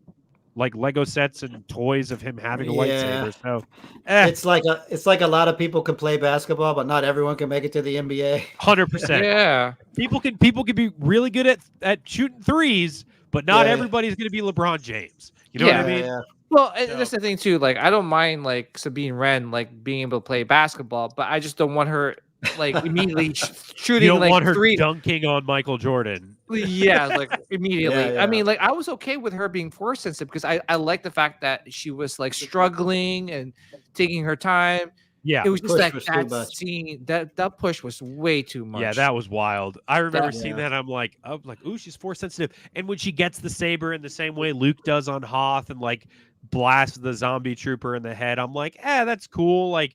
like Lego sets and toys of him having a Yeah. lightsaber. So It's like a lot of people can play basketball, but not everyone can make it to the NBA. 100%. Yeah. People can be really good at shooting threes, but not Yeah. everybody's going to be LeBron James. You know what I mean? Yeah. Well, and So- that's the thing too. Like, I don't mind like Sabine Wren like being able to play basketball, but I just don't want her like immediately shooting You don't like want her three. dunking on Michael Jordan. Yeah, like immediately. Yeah. I mean, like I was okay with her being force sensitive because I like the fact that she was like struggling and taking her time. Yeah. It was just Push like was too that much. scene. That push was way too much. Yeah, that was wild. I remember seeing Yeah. that. I'm like, ooh, she's force sensitive. And when she gets the saber in the same way Luke does on Hoth and like blasts the zombie trooper in the head, I'm like, that's cool. Like,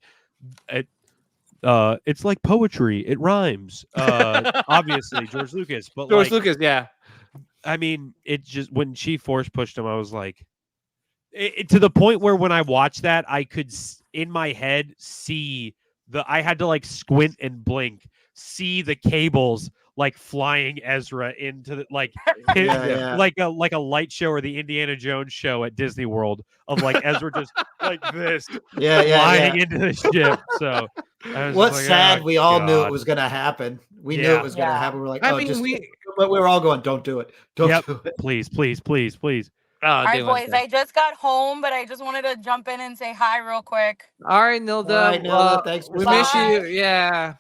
it's like poetry. It rhymes. Obviously, George Lucas. But George like, Lucas. Yeah. I mean, it just when she force pushed him, I was like, to the point where when I watched that, I could in my head see I had to like squint and blink, see the cables like flying Ezra into the like Yeah. like a light show or the Indiana Jones show at Disney World of like Ezra just like this flying into the ship. So I was What's like, sad, we all knew God. it was going to happen. We knew Yeah. it was going to Yeah. happen. We're like, I oh, mean, just, but we were all going, don't do it. Don't Yep. do it. Please, please, please, please. Oh, All right, they went boys. there. I just got home, but I just wanted to jump in and say hi real quick. All right, Nilda. All right, Nilda, thanks for We miss stopping you. by. Yeah.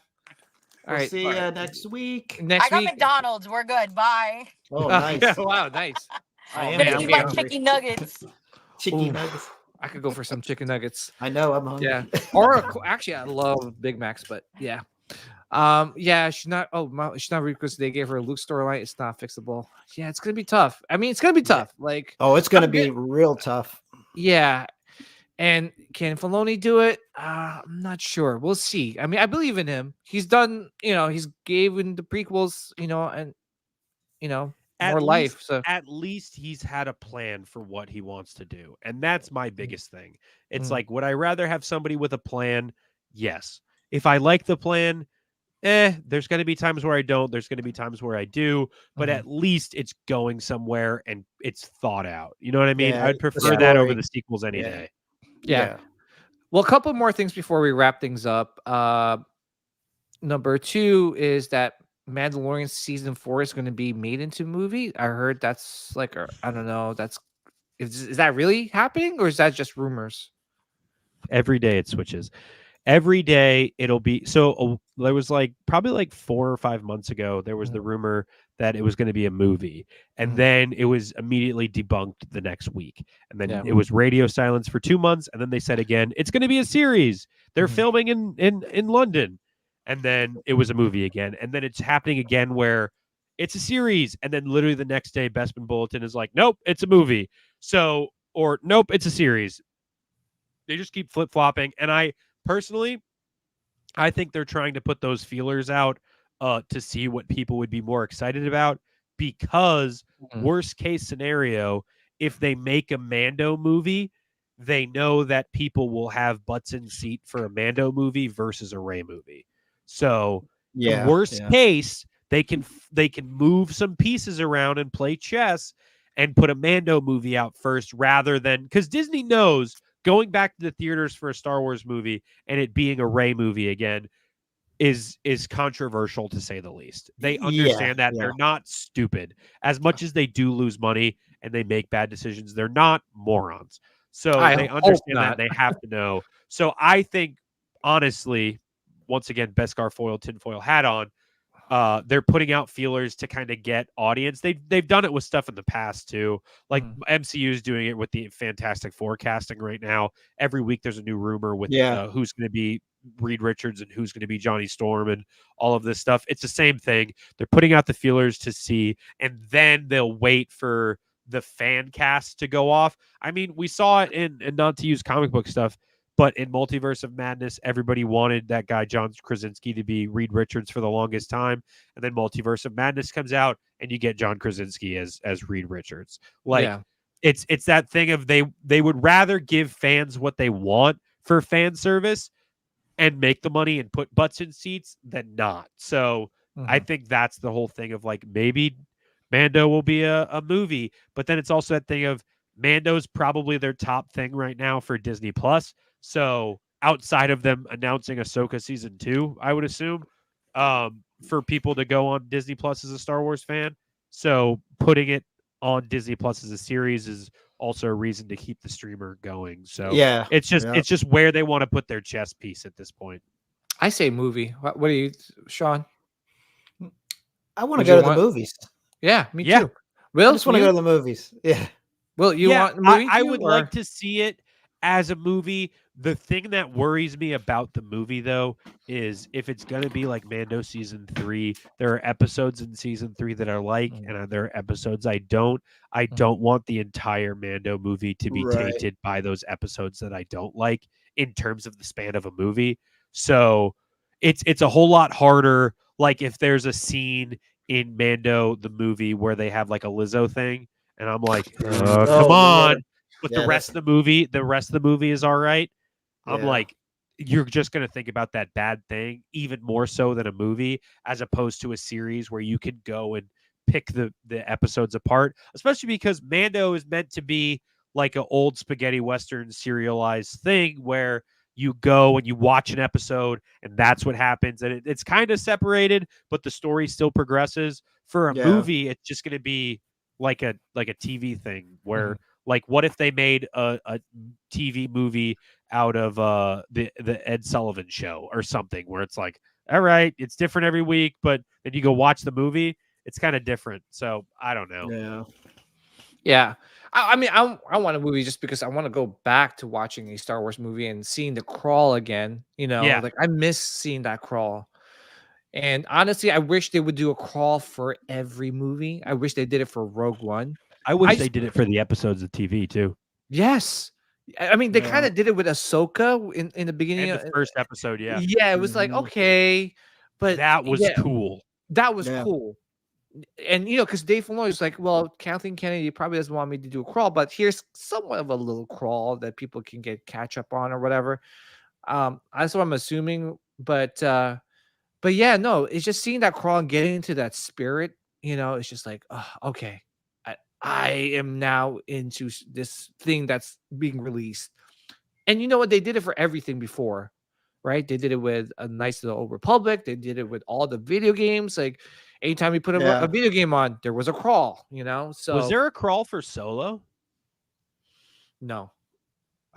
All We'll right. see you next week. Next I got week. McDonald's. We're good. Bye. Oh, nice. Wow, nice. I Oh, am Gonna man, eat I'm my hungry. chicken nuggets. Chicken Ooh. nuggets. I could go for some chicken nuggets. I know, I'm hungry. Yeah. Actually, I love Big Macs, but yeah. Yeah, she's not. She's not because they gave her a Luke storyline. It's not fixable. Yeah, it's gonna be tough. I mean, it's gonna be tough. Like, Oh, it's going to I'm be real tough. yeah. And can Filoni do it? I'm not sure. We'll see. I mean, I believe in him. He's done. He's given the prequels. And more life. So At least he's had a plan for what he wants to do. And that's my biggest thing. It's like, would I rather have somebody with a plan? Yes. If I like the plan, there's going to be times where I don't. There's going to be times where I do. But at least it's going somewhere and it's thought out. You know what I mean? Yeah, I'd the prefer that over story. the sequels any Yeah. day. yeah. Well, a couple more things before we wrap things up. Number 2 is that Mandalorian season 4 is going to be made into a movie. I heard that's like, I don't know. Is that really happening or is that just rumors? Every day it switches. Every day it'll be there was probably 4 or 5 months ago there was the rumor that it was going to be a movie, and then it was immediately debunked the next week, and then it was radio silence for 2 months, and then they said again it's going to be a series. They're filming in London, and then it was a movie again, and then it's happening again where it's a series, and then literally the next day Bespin Bulletin is like, nope, it's a movie. So, or nope, it's a series. They just keep flip-flopping, and I personally think they're trying to put those feelers out to see what people would be more excited about, because worst case scenario, if they make a Mando movie, they know that people will have butts in seat for a Mando movie versus a Rey movie. So worst case, they can move some pieces around and play chess and put a Mando movie out first, rather than, because Disney knows going back to the theaters for a Star Wars movie and it being a Rey movie again is controversial, to say the least. They understand that. They're not stupid. As much as they do lose money and they make bad decisions, they're not morons. So they understand that. They have to know. So I think, honestly, once again, Beskar foil, tinfoil hat on, they're putting out feelers to kind of get audience. They've done it with stuff in the past too. Like MCU is doing it with the Fantastic Forecasting right now. Every week there's a new rumor with who's going to be Reed Richards and who's going to be Johnny Storm and all of this stuff. It's the same thing. They're putting out the feelers to see, and then they'll wait for the fan cast to go off. I mean, we saw it in not to use comic book stuff, but in Multiverse of Madness, everybody wanted that guy John Krasinski to be Reed Richards for the longest time, and then Multiverse of Madness comes out, and you get John Krasinski as Reed Richards. It's that thing of they would rather give fans what they want for fan service and make the money and put butts in seats than not. So I think that's the whole thing of maybe Mando will be a movie, but then it's also that thing of, Mando's probably their top thing right now for Disney Plus. So outside of them announcing Ahsoka season 2, I would assume, for people to go on Disney Plus as a Star Wars fan. So putting it on Disney Plus as a series is also a reason to keep the streamer going. So Yeah, it's just where they want to put their chess piece at this point. I say movie. What do you, Sean? I want to Would go you to the want- movies. Yeah, me Yeah. too. Will, I just want to go to the movies. Yeah. Will you Yeah, want the movie? I too, would or- like to see it as a movie. The thing that worries me about the movie, though, is if it's going to be like Mando season 3, there are episodes in season 3 that I like, and there are episodes I don't. I don't want the entire Mando movie to be Right. tainted by those episodes that I don't like in terms of the span of a movie. So it's a whole lot harder. Like if there's a scene in Mando the movie where they have like a Lizzo thing, and I'm like, Oh, come on. Lord. But Yeah, the rest of the movie is all right. I'm Yeah. like, you're just going to think about that bad thing even more so than a movie, as opposed to a series where you could go and pick the episodes apart, especially because Mando is meant to be like an old spaghetti Western serialized thing where you go and you watch an episode and that's what happens. And it's kind of separated, but the story still progresses. For a Yeah. movie, it's just going to be like a TV thing where like, what if they made a TV movie out of the Ed Sullivan Show or something, where it's like, all right, it's different every week, but then you go watch the movie, it's kind of different. So I don't know. Yeah. Yeah. I mean, I want a movie just because I want to go back to watching a Star Wars movie and seeing the crawl again. You know, Yeah. like I miss seeing that crawl. And honestly, I wish they would do a crawl for every movie. I wish they did it for Rogue One. I wish I- they did it for the episodes of TV too. Yes. I mean, they Yeah. kind of did it with Ahsoka in the beginning. And the first episode, yeah. Yeah, it was like, Mhm. okay. But That was yeah, cool. that was Yeah. cool. And because Dave Filoni is like, well, Kathleen Kennedy probably doesn't want me to do a crawl, but here's somewhat of a little crawl that people can catch up on or whatever. That's what I'm assuming. But yeah, no, it's just seeing that crawl and getting into that spirit. It's just like, oh, okay, I am now into this thing that's being released. And you know what? They did it for everything before, right? They did it with a Knights of the Old Republic. They did it with all the video games. Like anytime you put Yeah. a video game on, there was a crawl, So Was there a crawl for Solo? no.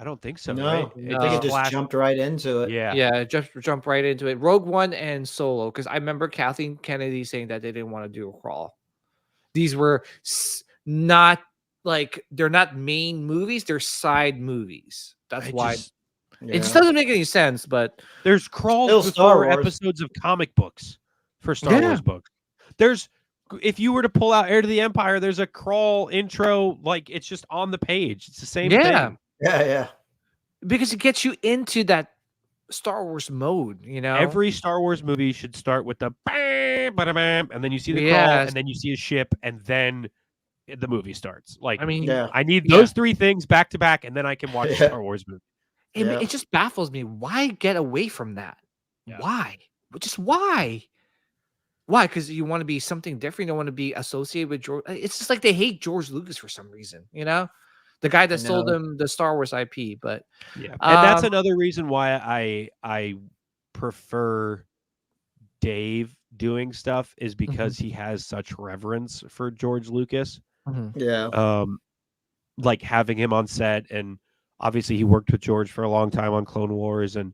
I don't think so. No, right? I No. think it just jumped right into it. Yeah. Yeah, just jump right into it. Rogue One and Solo, because I remember Kathleen Kennedy saying that they didn't want to do a crawl. These were not like, they're not main movies, they're side movies. That's why it just doesn't make any sense. But There's crawls Still Star before Wars. episodes of comic books for Star Yeah. Wars books. There's, if you were to pull out Heir to the Empire, there's a crawl intro, like it's just on the page. It's the same Yeah. thing. Yeah. because it gets you into that Star Wars mode, Every Star Wars movie should start with the bam, bam, and then you see the crawl, Yes. and then you see a ship, and then the movie starts. Like, I mean, Yeah. I need Yeah. those three things back to back, and then I can watch a Yeah. Star Wars movie. Yeah. it just baffles me. Why get away from that? Yeah. Why? Just why? Why? Because you want to be something different. You don't want to be associated with George. It's just like they hate George Lucas for some reason, The guy that sold know. them the Star Wars IP. But Yeah, and that's Um, another reason why I prefer Dave doing stuff is because he has such reverence for George Lucas. Yeah. Like having him on set, and obviously he worked with George for a long time on Clone Wars, and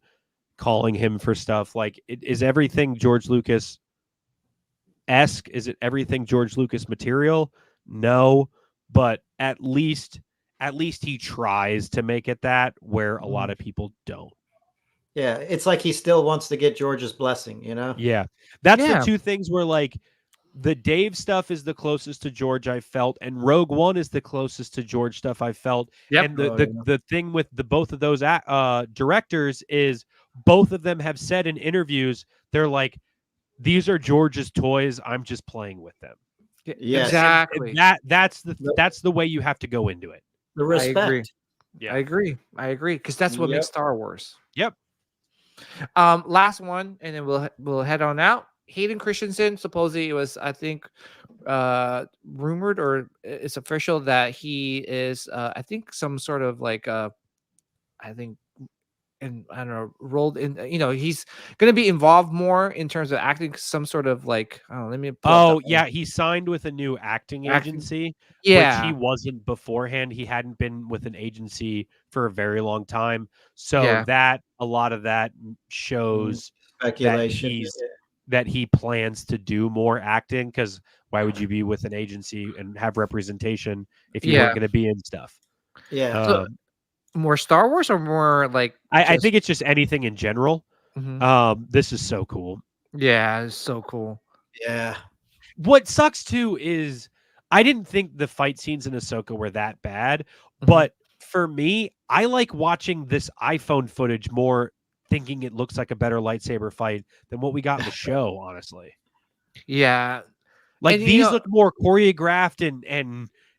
calling him for stuff. Like, is everything George Lucas esque? Is it everything George Lucas material? No, but at least he tries to make it that, where a lot of people don't. Yeah. It's like he still wants to get George's blessing, Yeah. That's Yeah. the two things where, like, the Dave stuff is the closest to George I felt, and Rogue One is the closest to George stuff I felt. Yep. And Oh, the thing with both of those directors is both of them have said in interviews, they're like, these are George's toys, I'm just playing with them. Yes. exactly. And that's the way you have to go into it. The I agree. respect. Yeah. I agree. Because that's what makes Yep. Star Wars. Yep. Last one, and then we'll head on out. Hayden Christensen, supposedly it was, I think, rumored, or it's official, that he is I think some sort of like I think, and I don't know, rolled in, he's going to be involved more in terms of acting, some sort of like, I don't know, let me pull up the- yeah, he signed with a new acting agency, yeah, which he wasn't beforehand. He hadn't been with an agency for a very long time. So Yeah. that a lot of that shows Speculation. that he plans to do more acting, because why would you be with an agency and have representation if you weren't going to be in stuff? Yeah. So, more Star Wars or more like I think it's just anything in general. This is so cool. Yeah, it's so cool. Yeah. What sucks too is I didn't think the fight scenes in Ahsoka were that bad, but for me, I like watching this iPhone footage more, thinking it looks like a better lightsaber fight than what we got in the show, honestly. Yeah. Like, And, these look more choreographed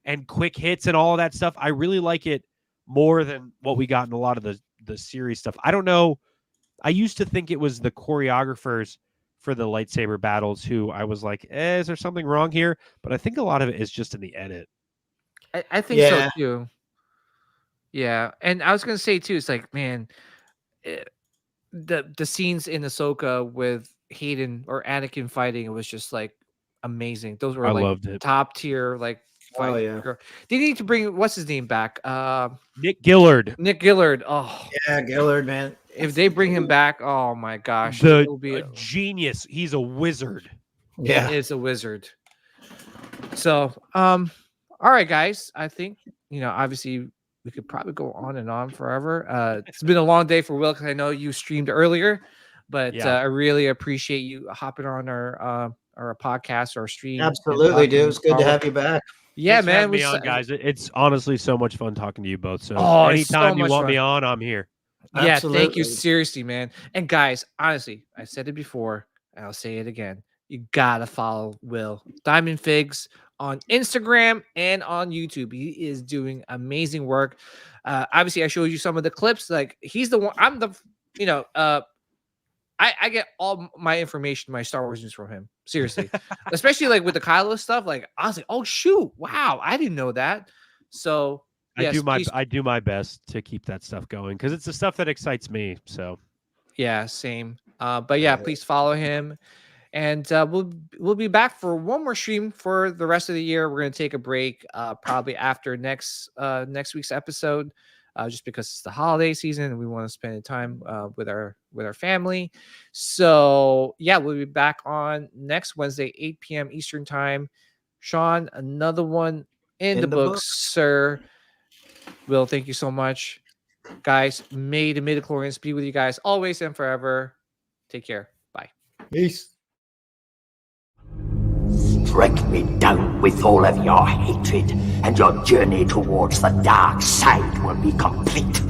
and quick hits and all of that stuff. I really like it more than what we got in a lot of the series stuff. I don't know. I used to think it was the choreographers for the lightsaber battles who I was like, is there something wrong here? But I think a lot of it is just in the edit. I think so too. Yeah. And I was going to say too, it's like, man, the scenes in Ahsoka with Hayden or Anakin fighting, it was just like amazing. Those were I like loved it. top tier, like Oh, yeah. They need to bring, what's his name, back? Nick Gillard. Nick Gillard. Oh Yeah, Gillard, man. if they bring him back, oh my gosh, The be a genius. He's a wizard. Yeah. is a wizard. So, all right, guys. I think, obviously we could probably go on and on forever. It's been a long day for Will, because I know you streamed earlier, but I really appreciate you hopping on our podcast or stream. Absolutely, dude. It's good to have you back. Yeah, Thanks for man. having me on, guys. It's honestly so much fun talking to you both. So anytime you want me on, I'm here. Yeah, Absolutely. thank you. Seriously, man. And guys, honestly, I said it before, and I'll say it again. You gotta follow Will Diamond Figs on Instagram and on YouTube. He is doing amazing work. Obviously, I showed you some of the clips. Like, he's the one. I'm the, I get all my information, my Star Wars news from him. Seriously, especially like with the Kylo stuff. Like, I was like, oh shoot, wow, I didn't know that. So yes, I do my best to keep that stuff going, because it's the stuff that excites me. So yeah, same. But yeah, please follow him. And we'll be back for one more stream for the rest of the year. We're gonna take a break, probably after next week's episode, just because it's the holiday season and we want to spend time with our family. So yeah, we'll be back on next Wednesday, 8 p.m. Eastern time. Sean, another one in the books, sir. Will, thank you so much, guys. May the midichlorians be with you guys always and forever. Take care. Bye. Peace. Strike me down with all of your hatred, and your journey towards the dark side will be complete.